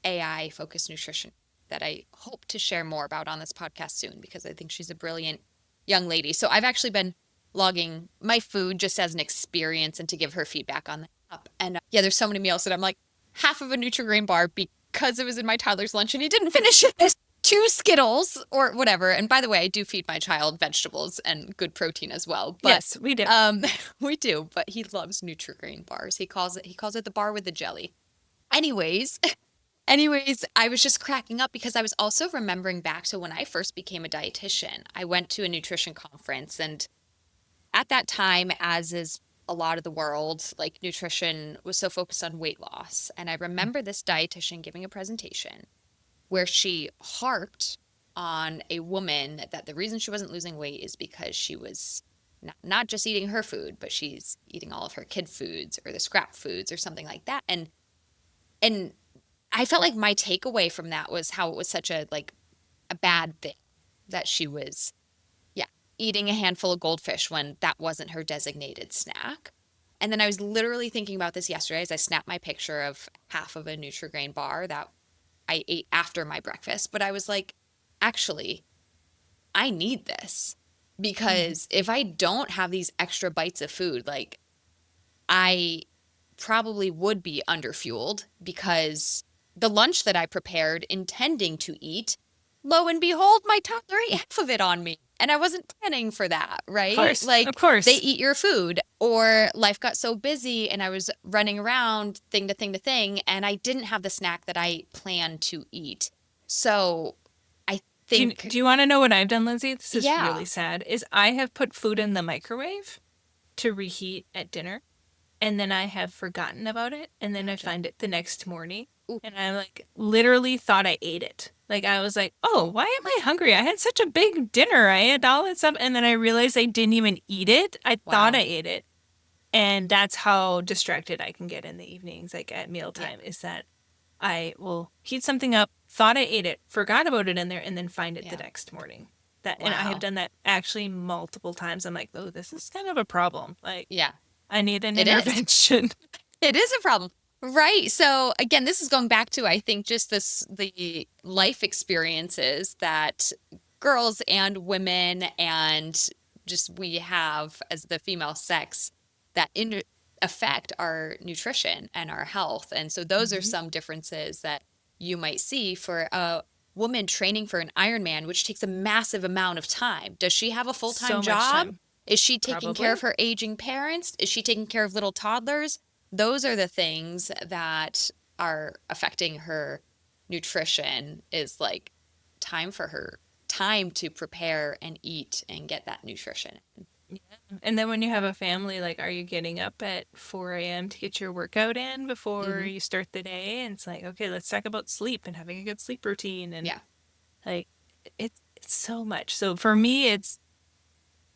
AI focused nutrition that I hope to share more about on this podcast soon because I think she's a brilliant young lady. So I've actually been logging my food just as an experience and to give her feedback on the app. And yeah, there's so many meals that I'm like half of a Nutri-Grain bar because it was in my toddler's lunch and he didn't finish it. Two Skittles or whatever. And by the way, I do feed my child vegetables and good protein as well. But Yes, we do. we do, but he loves Nutri-Grain bars. He calls it the bar with the jelly. Anyways, Anyways, I was just cracking up because I was also remembering back to when I first became a dietitian. I went to a nutrition conference, and at that time, as is a lot of the world, like nutrition was so focused on weight loss. And I remember this dietitian giving a presentation where she harped on a woman that the reason she wasn't losing weight is because she was not just eating her food, but she's eating all of her kid foods or the scrap foods or something like that. And I felt like my takeaway from that was how it was such a like a bad thing that she was, yeah, eating a handful of goldfish when that wasn't her designated snack. And then I was literally thinking about this yesterday as I snapped my picture of half of a Nutri-Grain bar that I ate after my breakfast. But I was like, actually, I need this Mhm. because if I don't have these extra bites of food, like I probably would be underfueled because the lunch that I prepared intending to eat, lo and behold, my toddler ate half of it on me. And I wasn't planning for that, Of right? course. Of Like they course. eat your food, or life got so busy and I was running around thing to thing to thing, and I didn't have the snack that I planned to eat. So I Do think, you want to know what I've done, Lindsay? This is really yeah, sad. Is I have put food in the microwave to reheat at dinner, and then I have forgotten about it, and then I gotcha. find it the next morning, Ooh, and I like literally thought I ate it. Like I was like, "Oh, why am I hungry? I had such a big dinner. I had all that stuff," and then I realized I didn't even eat it. I thought I wow. ate it, and that's how distracted I can get in the evenings, like at Yeah. mealtime, is that I will heat something up, thought I ate it, forgot about it in there, and then find it the Yeah. next morning. That and I have Wow. done that actually multiple times. I'm like, oh, this is kind of a problem. Like, Yeah, I need an it is. intervention. It is a problem. Right. So again, this is going back to, I think, just the life experiences that girls and women and just we have as the female sex that affect our nutrition and our health. And so those are Mhm. some differences that you might see for a woman training for an Ironman, which takes a massive amount of time. Does she have a full-time So much job? time. Is she taking care of Probably. her aging parents? Is she taking care of little toddlers? Those are the things that are affecting her nutrition, is like time for her time to prepare and eat and get that nutrition. Yeah. And then when you have a family, like, are you getting up at 4 a.m. to get your workout in before Hmm. you start the day? And it's like, okay, let's talk about sleep and having a good sleep routine. And Yeah. like, it's so much. So for me, it's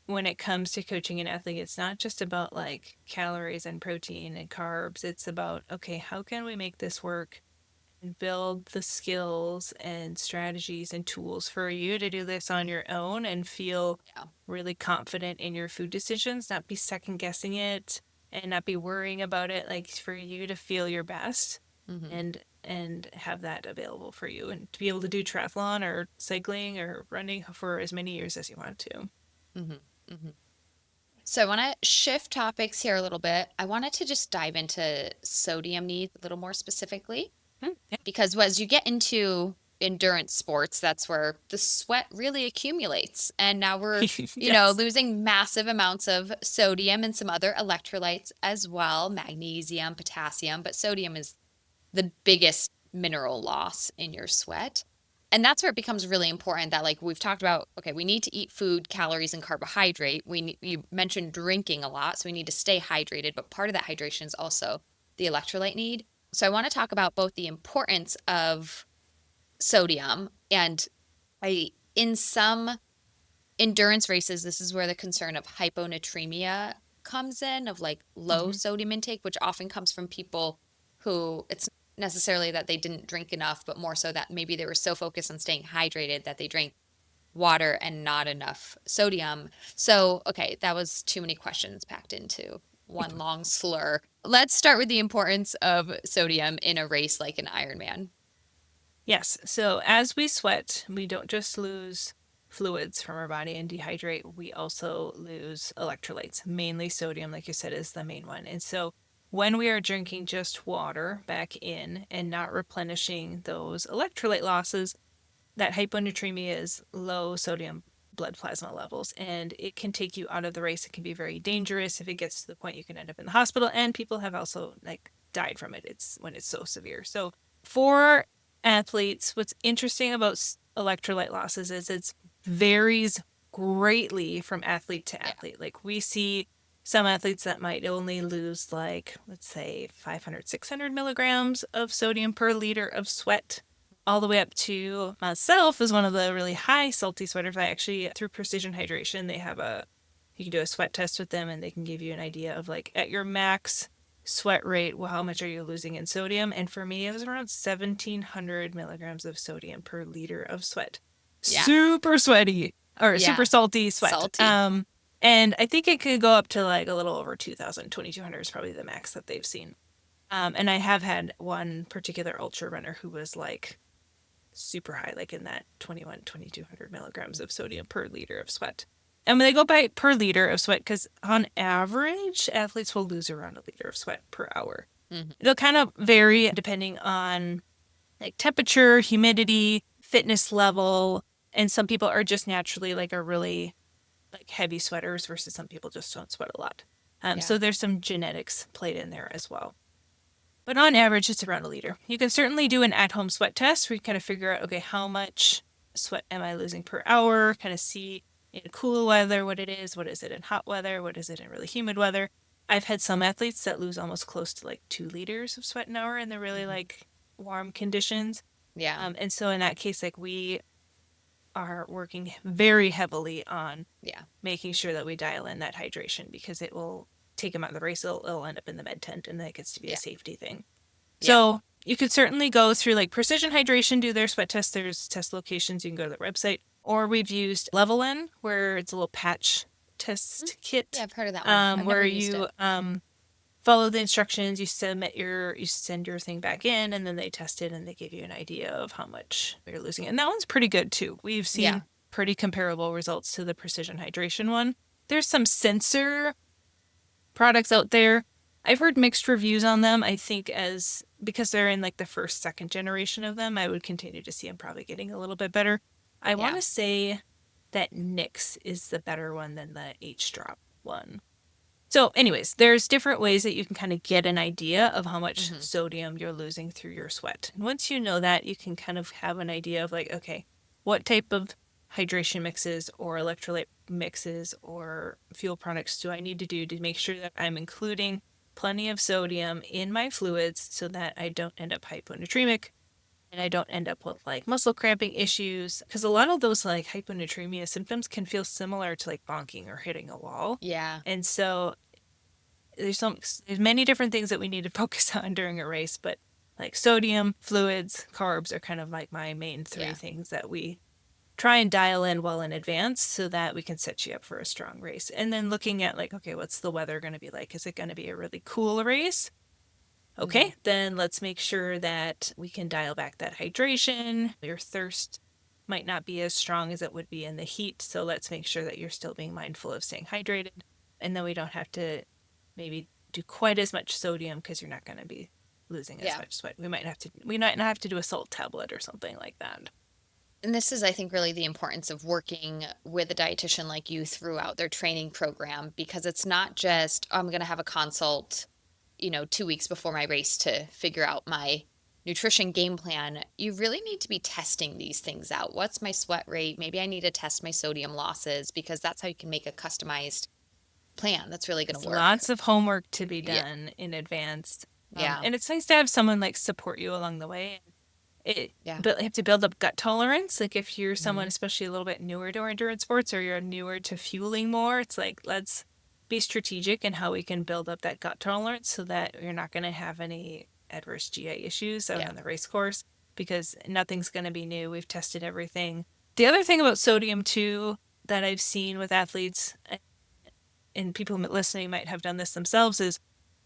when it comes to coaching an athlete, it's not just about like calories and protein and carbs. It's about, okay, how can we make this work and build the skills and strategies and tools for you to do this on your own and feel Yeah. really confident in your food decisions, not be second guessing it and not be worrying about it, like for you to feel your best Hmm. and have that available for you and to be able to do triathlon or cycling or running for as many years as you want to. Hmm. Hmm. So I want to shift topics here a little bit. I wanted to just dive into sodium needs a little more specifically. Yeah. Because as you get into endurance sports, that's where the sweat really accumulates. And now we're, Yes. losing massive amounts of sodium and some other electrolytes as well, magnesium, potassium, but sodium is the biggest mineral loss in your sweat. And that's where it becomes really important that, like we've talked about, okay, we need to eat food, calories, and carbohydrate. You mentioned drinking a lot, so we need to stay hydrated, but part of that hydration is also the electrolyte need. So I want to talk about both the importance of sodium and in some endurance races, this is where the concern of hyponatremia comes in, of like low Hmm. sodium intake, which often comes from people who it's necessarily that they didn't drink enough, but more so that maybe they were so focused on staying hydrated that they drank water and not enough sodium. So, okay, that was too many questions packed into one long slur. Let's start with the importance of sodium in a race like an Ironman. Yes. So as we sweat, we don't just lose fluids from our body and dehydrate, we also lose electrolytes. Mainly sodium, like you said, is the main one. And so when we are drinking just water back in and not replenishing those electrolyte losses, that hyponatremia is low sodium blood plasma levels and it can take you out of the race. It can be very dangerous. If it gets to the point you can end up in the hospital, and people have also like died from it. It's when it's so severe. So for athletes, what's interesting about electrolyte losses is it varies greatly from athlete to Yeah. athlete. Like we see some athletes that might only lose like let's say 500 600 milligrams of sodium per liter of sweat, all the way up to myself is one of the really high salty sweaters. I actually, through Precision Hydration, they have you can do a sweat test with them and they can give you an idea of like at your max sweat rate, well, how much are you losing in sodium? And for me, it was around 1700 milligrams of sodium per liter of sweat. Yeah. Super sweaty or super Yeah. salty sweat. Salty. And I think it could go up to like a little over 2000, 2200 is probably the max that they've seen. And I have had one particular ultra runner who was like super high, like in that 2,200 milligrams of sodium per liter of sweat. And when they go by per liter of sweat, because on average, athletes will lose around a liter of sweat per hour. Mm-hmm. It'll kind of vary depending on like temperature, humidity, fitness level. And some people are just naturally like a really like heavy sweaters versus some people just don't sweat a lot. So there's some genetics played in there as well. But on average, it's around a liter. You can certainly do an at-home sweat test where you kind of figure out, okay, how much sweat am I losing per hour? Kind of see in cool weather what it is. What is it in hot weather? What is it in really humid weather? I've had some athletes that lose almost close to like 2 liters of sweat an hour in the really like warm conditions. Yeah. And so in that case, like we are working very heavily on making sure that we dial in that hydration because it will take them out of the race. It'll end up in the med tent and that gets to be a safety thing. So you could certainly go through like Precision Hydration, do their sweat test. There's test locations. You can go to their website. Or we've used Level N, where it's a little patch test kit. Yeah, I've heard of that one. Where you follow the instructions, you send your thing back in, and then they test it and they give you an idea of how much you're losing. And that one's pretty good too. We've seen pretty comparable results to the Precision Hydration one. There's some sensor products out there. I've heard mixed reviews on them. I think because they're in like the first, second generation of them, I would continue to see them probably getting a little bit better. I want to say that Nix is the better one than the H-Drop one. So anyways, there's different ways that you can kind of get an idea of how much sodium you're losing through your sweat. And once you know that, you can kind of have an idea of like, okay, what type of hydration mixes or electrolyte mixes or fuel products do I need to do to make sure that I'm including plenty of sodium in my fluids so that I don't end up hyponatremic and I don't end up with like muscle cramping issues. Because a lot of those like hyponatremia symptoms can feel similar to like bonking or hitting a wall. Yeah. And so there's many different things that we need to focus on during a race, but like sodium, fluids, carbs are kind of like my main three things that we try and dial in well in advance so that we can set you up for a strong race. And then looking at like, okay, what's the weather going to be like? Is it going to be a really cool race? Okay, then let's make sure that we can dial back that hydration. Your thirst might not be as strong as it would be in the heat. So let's make sure that you're still being mindful of staying hydrated. And then we don't have to maybe do quite as much sodium because you're not going to be losing as much sweat. We might not have to do a salt tablet or something like that. And this is, I think, really the importance of working with a dietitian like you throughout their training program, because it's not just, oh, I'm going to have a consult, 2 weeks before my race to figure out my nutrition game plan. You really need to be testing these things out. What's my sweat rate? Maybe I need to test my sodium losses, because that's how you can make a customized plan that's really going to work. Lots of homework to be done in advance. And it's nice to have someone like support you along the way. But you have to build up gut tolerance. Like if you're someone, especially a little bit newer to endurance sports, or you're newer to fueling more, it's like, let's be strategic in how we can build up that gut tolerance so that you're not going to have any adverse GI issues out on the race course, because nothing's going to be new. We've tested everything. The other thing about sodium too that I've seen with athletes, and people listening might have done this themselves, is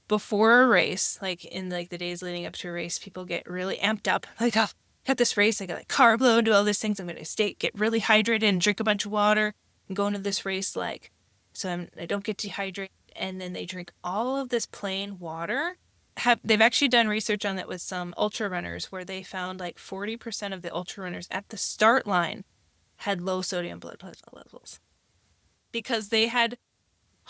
before a race, like in like the days leading up to a race, people get really amped up. Like, oh, got this race, I got like carb load, do all these things. I'm going to get really hydrated and drink a bunch of water and go into this race I don't get dehydrated. And then they drink all of this plain water. They've actually done research on that with some ultra runners, where they found like 40% of the ultra runners at the start line had low sodium blood plasma levels because they had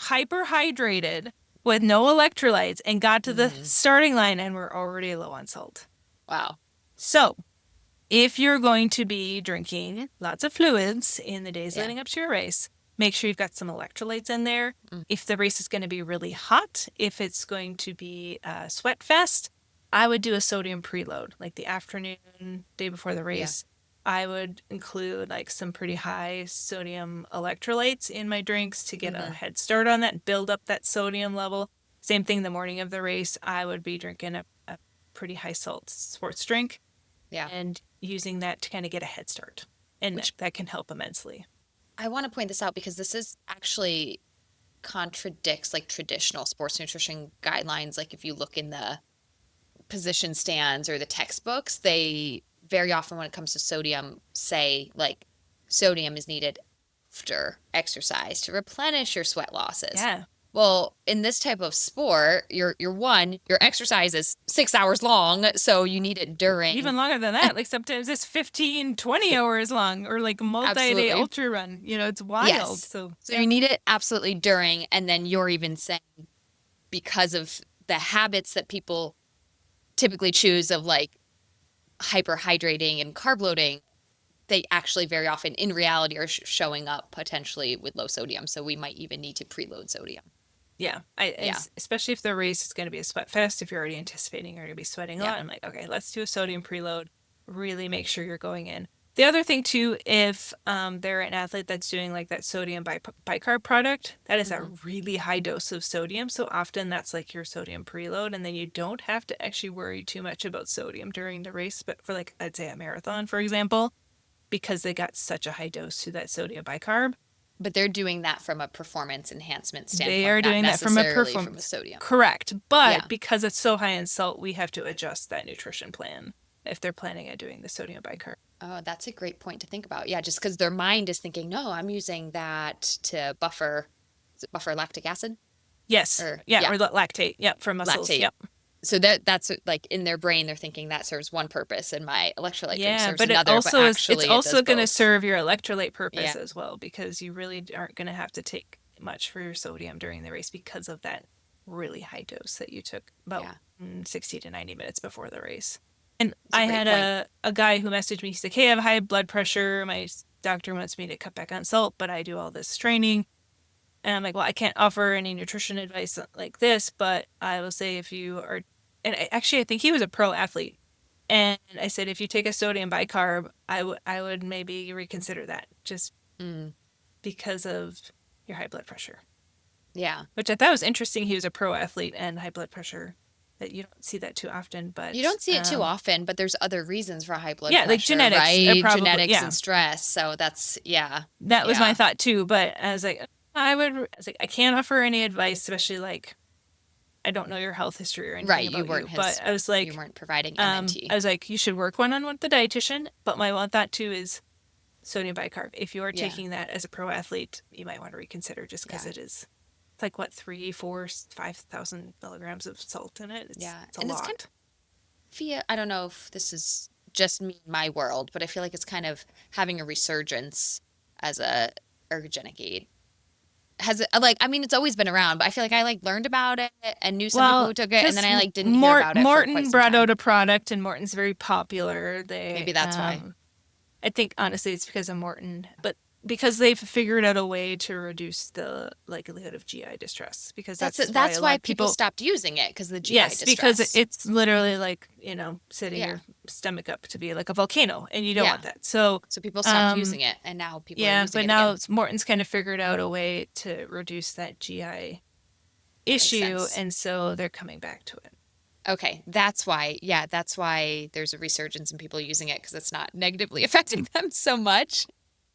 hyperhydrated with no electrolytes and got to the starting line and were already low on salt. Wow. So if you're going to be drinking lots of fluids in the days leading up to your race, make sure you've got some electrolytes in there. If the race is going to be really hot, if it's going to be a sweat fest, I would do a sodium preload, like the afternoon, day before the race. I would include like some pretty high sodium electrolytes in my drinks to get a head start on that, build up that sodium level. Same thing the morning of the race, I would be drinking a pretty high salt sports drink and using that to kind of get a head start. And that can help immensely. I want to point this out because this is actually contradicts like traditional sports nutrition guidelines. Like if you look in the position stands or the textbooks, they very often when it comes to sodium, say like sodium is needed after exercise to replenish your sweat losses. Yeah. Well, in this type of sport, your exercise is 6 hours long, so you need it during. Even longer than that. Like sometimes it's 15, 20 hours long, or like multi-day Absolutely. ultra run. You know, it's wild. Yes. So You need it absolutely during, and then you're even saying because of the habits that people typically choose of like hyperhydrating and carb loading, they actually very often in reality are showing up potentially with low sodium. So we might even need to preload sodium. yeah, especially if the race is going to be a sweat fest. If you're already anticipating you're going to be sweating a lot, I'm like, okay, let's do a sodium preload. Really make sure you're going in. The other thing too, if they're an athlete that's doing like that sodium bicarb product, that is a really high dose of sodium. So often that's like your sodium preload, and then you don't have to actually worry too much about sodium during the race. But for like, I'd say a marathon, for example, because they got such a high dose to that sodium bicarb. But they're doing that from a performance enhancement standpoint. They are doing that from a sodium. Correct. But because it's so high in salt, we have to adjust that nutrition plan if they're planning on doing the sodium bicarb. Oh, that's a great point to think about. Yeah, just because their mind is thinking, no, I'm using that to buffer, is it buffer lactic acid? Yes. Or lactate. Yep, for muscles. Lactate. Yep. So that's like in their brain, they're thinking that serves one purpose, and my electrolyte drink serves but another. It's also going to serve your electrolyte purpose as well, because you really aren't going to have to take much for your sodium during the race because of that really high dose that you took about 60 to 90 minutes before the race. And I had a guy who messaged me. He's like, hey, I have high blood pressure. My doctor wants me to cut back on salt, but I do all this training. And I'm like, well, I can't offer any nutrition advice like this, but I will say if you are, and I think he was a pro athlete. And I said, if you take a sodium bicarb, I would maybe reconsider that just because of your high blood pressure. Yeah. Which I thought was interesting. He was a pro athlete and high blood pressure. That you don't see that too often, but you don't see it too often, but there's other reasons for high blood pressure. Yeah, like genetics, right? Genetics and stress. So that's That was my thought too. But I was like, I can't offer any advice, especially like I don't know your health history or anything. Right, you weren't but I was like, you weren't providing MNT. I was like, you should work one-on-one with the dietitian. But my one thought too is sodium bicarb. If you are taking that as a pro athlete, you might want to reconsider just because it is. It's like what 3, 4, 5,000 milligrams of salt in it. It's a lot. It's kind of, I don't know if this is just me, my world, but I feel like it's kind of having a resurgence as a ergogenic aid. Has it it's always been around, but I feel like I learned about it and knew some people who took it, and then I didn't hear about it. Morton brought out a product, and Morton's very popular. Maybe that's why. I think honestly it's because of Morton, but because they've figured out a way to reduce the likelihood of GI distress, because that's why people stopped using it, because the GI distress. Yes, because it's literally setting your stomach up to be like a volcano, and you don't want that. So people stopped using it, and now people are using it now again. Morton's kind of figured out a way to reduce that GI issue, and so they're coming back to it. Okay, that's why there's a resurgence in people using it, because it's not negatively affecting them so much.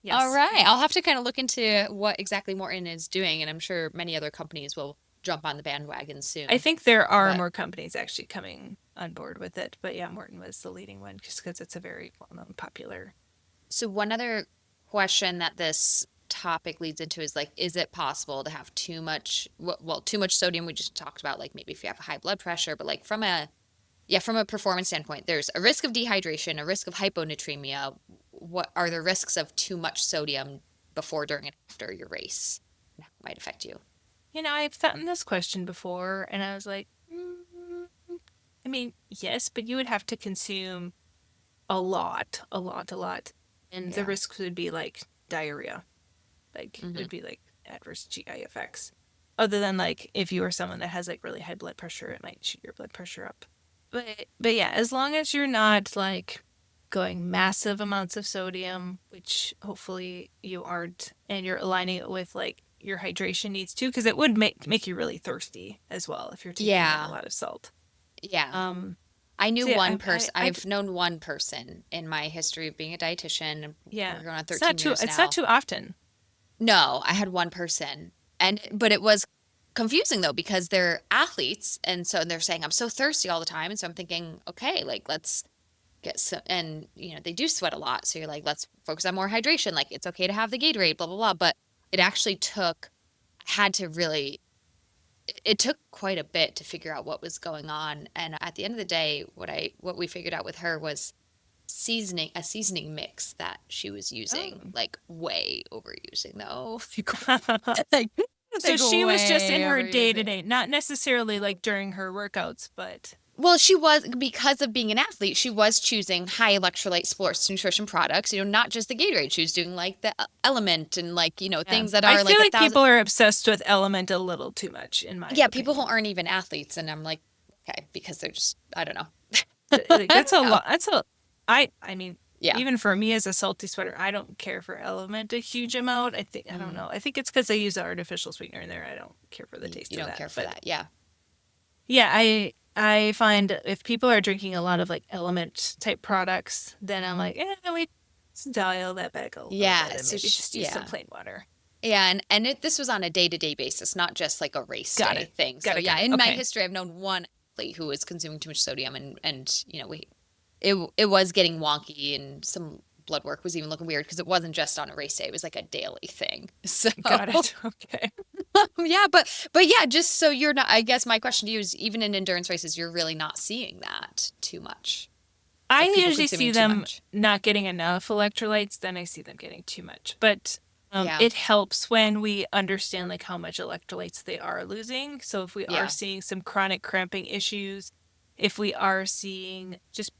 Yes. All right. I'll have to kind of look into what exactly Morton is doing, and I'm sure many other companies will jump on the bandwagon soon. I think there are more companies actually coming on board with it, but Morton was the leading one just because it's a very well-known, popular. So one other question that this topic leads into is it possible to have too much sodium? We just talked about maybe if you have high blood pressure, but from a performance standpoint, there's a risk of dehydration, a risk of hyponatremia. What are the risks of too much sodium before, during, and after your race? How it might affect you? I've thought in this question before, and I was like, yes, but you would have to consume a lot. And the risks would be diarrhea. It would be adverse GI effects. Other than if you are someone that has really high blood pressure, it might shoot your blood pressure up. But yeah, as long as you're not going massive amounts of sodium, which hopefully you aren't, and you're aligning it with your hydration needs too, because it would make you really thirsty as well if you're taking a lot of salt. Yeah. I knew one person. I've known one person in my history of being a dietitian. Yeah. We're going on 13 years now. It's not too often. No, I had one person, but it was confusing though, because they're athletes, and so they're saying I'm so thirsty all the time, and so I'm thinking, okay, let's get so, and they do sweat a lot. So you're like, let's focus on more hydration. Like it's okay to have the Gatorade, blah, blah, blah. But it actually had to really, it took quite a bit to figure out what was going on. And at the end of the day, what we figured out with her was a seasoning mix that she was using, Oh. like way overusing though. Like, so Like she was just in way her day to overusing. day, not necessarily like during her workouts, but Well, she was, because of being an athlete, she was choosing high electrolyte sports nutrition products, not just the Gatorade. She was doing like the Element and like, yeah. things that I are feel like a like thousand. people are obsessed with Element a little too much, in my Yeah, people who opinion. aren't even athletes. And I'm like, okay, because they're just, I don't know. Like I that's don't a know. lot. I mean, Yeah. even for me as a salty sweater, I don't care for Element a huge amount. I don't Mm, know. I think it's because they use the artificial sweetener in there. I don't care for the you taste of don't that. care for But that. Yeah. yeah, I find if people are drinking a lot of like Element type products, then I'm like, we dial that back a little Yeah. bit and maybe just use some Yeah. plain water. Yeah, and this was on a day-to-day basis, not just like a race Got day it. thing. So Got it. yeah, Got it. in my Okay. history, I've known one athlete who was consuming too much sodium, and it was getting wonky, and some blood work was even looking weird because it wasn't just on a race day; it was like a daily thing. So Got it. Okay. yeah, but yeah, just so you're not. I guess my question to you is, even in endurance races, you're really not seeing that too much I of people usually consuming see too them much. not getting enough electrolytes, then I see them getting too much. But Yeah, it helps when we understand like how much electrolytes they are losing. So if we are yeah, seeing some chronic cramping issues, if we are seeing just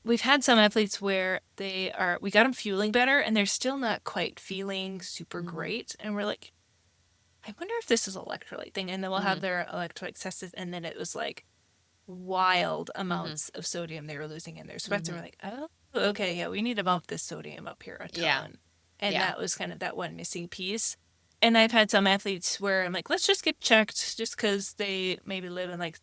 we've had some athletes where we got them fueling better and they're still not quite feeling super hmm great. And we're like, I wonder if this is an electrolyte thing. And then we'll have hmm their electrolyte tested. And then it was like wild hmm amounts of sodium they were losing in their sweats. And hmm we're like, oh, okay, yeah, we need to bump this sodium up here a yeah, ton. And yeah, that was kind of that one missing piece. And I've had some athletes where I'm like, let's just get checked just because they maybe live in like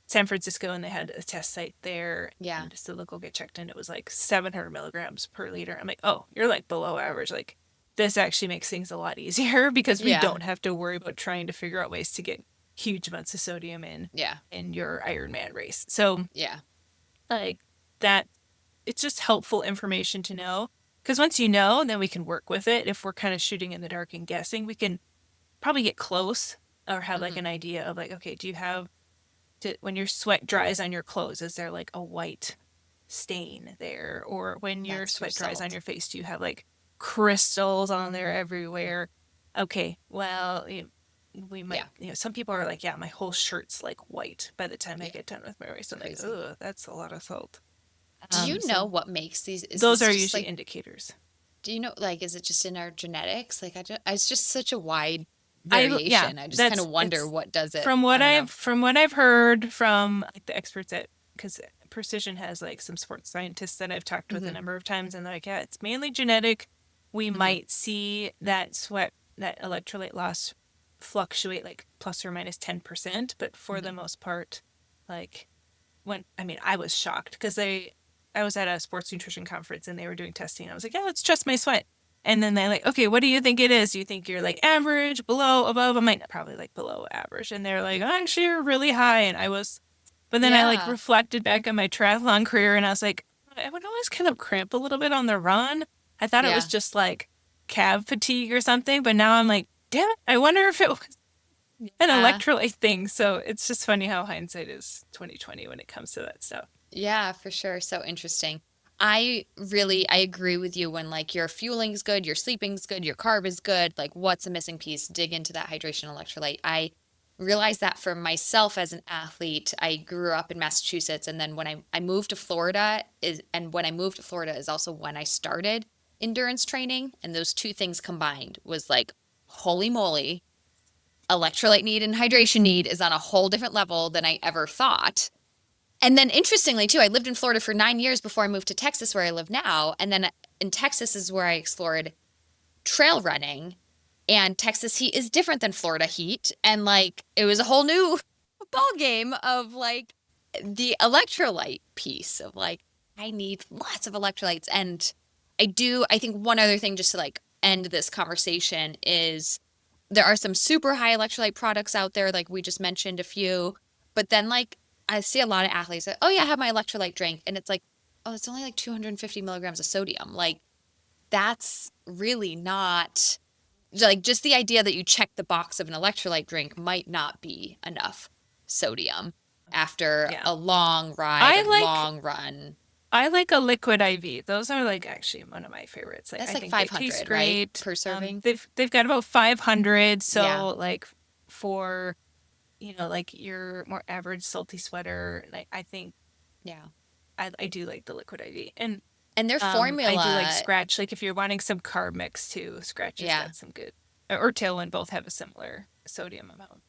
San Francisco and they had a test site there yeah, and just to go get checked and it was like 700 milligrams per liter. I'm like, oh, you're like below average. Like this actually makes things a lot easier because we yeah, don't have to worry about trying to figure out ways to get huge amounts of sodium yeah. in your Ironman race. So Yeah. like that, it's just helpful information to know because once you know, then we can work with it. If we're kind of shooting in the dark and guessing, we can probably get close or have like hmm an idea of like, okay, when your sweat dries on your clothes, is there like a white stain there? Or when your That's your sweat dries on salt. your face, do you have like crystals on there everywhere? Okay, well, we might, Yeah. some people are like, yeah, my whole shirt's like white by the time I Yeah. get done with my race. I'm like, Crazy. oh, that's a lot of salt. Do you know So what makes these? Is those this are just usually like, indicators. do you know, like, is it just in our genetics? Like, it's just such a wide Yeah, variation. I just kind of wonder it's what does it. from I what don't know. I've heard from like the experts at because Precision has like some sports scientists that I've talked with a hmm number of times, and they're like, yeah, it's mainly genetic. We hmm might see that electrolyte loss fluctuate like plus or minus 10%, but for hmm the most part, like I was shocked because I was at a sports nutrition conference and they were doing testing. I was like, yeah, let's trust my sweat. And then they're like, okay, what do you think it is? Do you think you're like average, below, above? I'm like, probably like below average. And they're like, actually, you're really high. But then I like Yeah. reflected back on my triathlon career and I was like, I would always kind of cramp a little bit on the run. I thought it was Yeah. just like calf fatigue or something. But now I'm like, damn it, I wonder if it was an Yeah. electrolyte thing. So it's just funny how hindsight is 2020 when it comes to that stuff. Yeah, for sure. So interesting. I agree with you when like your fueling's good, your sleeping's good, your carb is good. Like what's a missing piece? Dig into that hydration electrolyte. I realized that for myself as an athlete. I grew up in Massachusetts, and then when I moved to Florida when I moved to Florida is also when I started endurance training. And those two things combined was like, holy moly, electrolyte need and hydration need is on a whole different level than I ever thought. And then interestingly too, I lived in Florida for 9 years before I moved to Texas where I live now. And then in Texas is where I explored trail running. And Texas heat is different than Florida heat. And like it was a whole new ball game of like the electrolyte piece of like, I need lots of electrolytes. And I think one other thing just to like end this conversation is there are some super high electrolyte products out there, like we just mentioned a few, but then like I see a lot of athletes that, oh yeah, I have my electrolyte drink. And it's like, oh, it's only like 250 milligrams of sodium. Like, that's really not, like, just the idea that you check the box of an electrolyte drink might not be enough sodium after Yeah. a long ride, I a like long run. I like a liquid IV. Those are like actually one of my favorites. Like That's I like think they taste 500, right? great. Per serving. They've got about 500. Yeah. So like for like your more average salty sweater, like I think Yeah. I do like the liquid IV. And And their I do like formula, Scratch. Like if you're wanting some carb mix too, Scratch has yeah. got some good. Or Tailwind both have a similar sodium amount.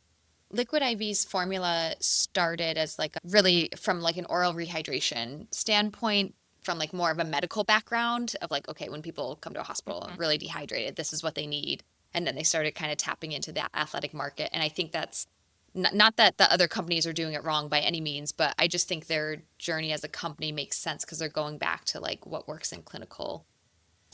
Liquid IV's formula started as like really from like an oral rehydration standpoint, from like more of a medical background of like, okay, when people come to a hospital really dehydrated, this is what they need. And then they started kind of tapping into that athletic market. And I think that's not that the other companies are doing it wrong by any means, but I just think their journey as a company makes sense because they're going back to like what works in clinical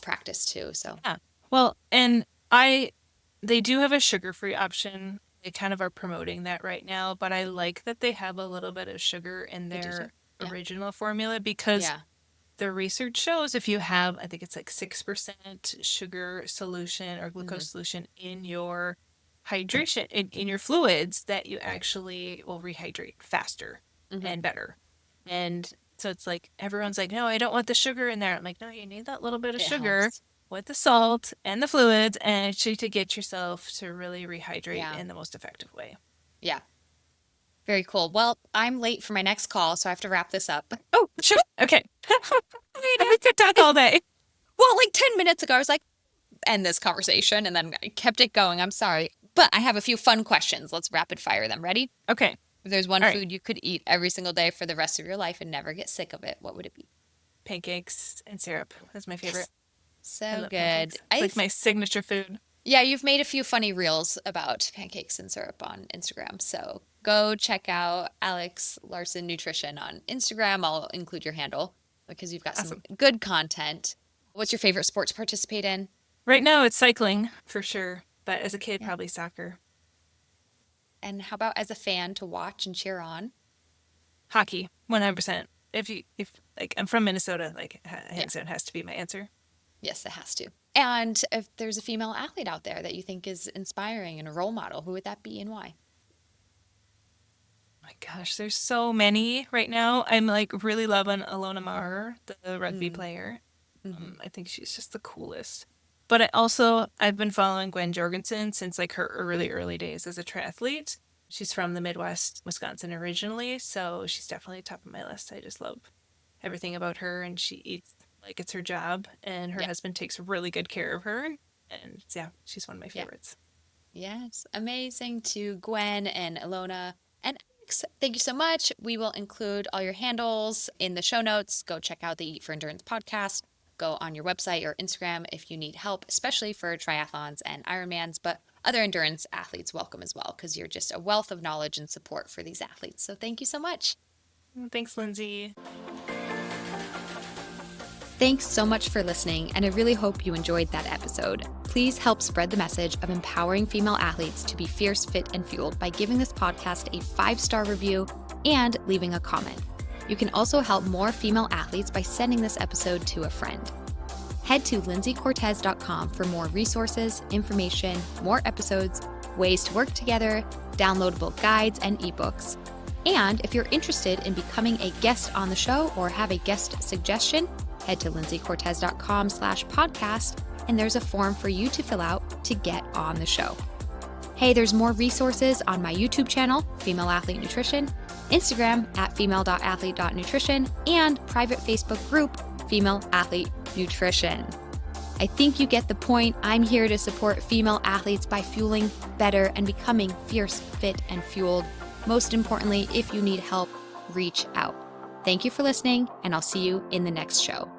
practice too. So Yeah. Well, they do have a sugar-free option. They kind of are promoting that right now, but I like that they have a little bit of sugar in they do so. their Yeah. original formula because Yeah. the research shows if you have, I think it's like 6% sugar solution or glucose solution in your hydration, in your fluids, that you actually will rehydrate faster and better. And so it's like everyone's like, no, I don't want the sugar in there. I'm like, no, you need that little bit of It sugar helps. with the salt and the fluids and actually to get yourself to really rehydrate Yeah. in the most effective way. Yeah. Very cool. Well, I'm late for my next call, so I have to wrap this up. Oh, sure. Okay. We could talk all day. Well, like 10 minutes ago, I was like, end this conversation, and then I kept it going. I'm sorry. But I have a few fun questions. Let's rapid fire them. Ready? Okay. If there's one All food right. you could eat every single day for the rest of your life and never get sick of it, what would it be? Pancakes and syrup. That's my favorite. So I love good. pancakes. It's like my signature food. Yeah, you've made a few funny reels about pancakes and syrup on Instagram. So go check out Alex Larson Nutrition on Instagram. I'll include your handle because you've got some good content. What's your favorite sport to participate in? Right now it's cycling for sure, but as a kid, probably soccer. And how about as a fan to watch and cheer on? Hockey, 100%. If like I'm from Minnesota, like hands down has to be my answer. Yes, it has to. And if there's a female athlete out there that you think is inspiring and a role model, who would that be and why? My gosh, there's so many right now. I'm like really loving Alona Maher, the rugby player. I think she's just the coolest. But I've been following Gwen Jorgensen since like her early days as a triathlete. She's from the Midwest, Wisconsin originally, so she's definitely top of my list. I just love everything about her, and she eats like it's her job, and her husband takes really good care of her. And yeah, she's one of my favorites. Yes, amazing to Gwen and Alona and Alex. Thank you so much. We will include all your handles in the show notes. Go check out the Eat for Endurance podcast. Go on your website or Instagram if you need help, especially for triathlons and Ironmans, but other endurance athletes welcome as well because you're just a wealth of knowledge and support for these athletes. So thank you so much. Thanks, Lindsay. Thanks so much for listening, and I really hope you enjoyed that episode. Please help spread the message of empowering female athletes to be fierce, fit, and fueled by giving this podcast a 5-star review and leaving a comment. You can also help more female athletes by sending this episode to a friend. Head to lindseycortes.com for more resources, information, more episodes, ways to work together, downloadable guides, and ebooks. And if you're interested in becoming a guest on the show or have a guest suggestion, head to lindseycortes.com/podcast, and there's a form for you to fill out to get on the show. Hey, there's more resources on my YouTube channel, Female Athlete Nutrition, Instagram at female.athlete.nutrition, and private Facebook group, Female Athlete Nutrition. I think you get the point. I'm here to support female athletes by fueling better and becoming fierce, fit, and fueled. Most importantly, if you need help, reach out. Thank you for listening, and I'll see you in the next show.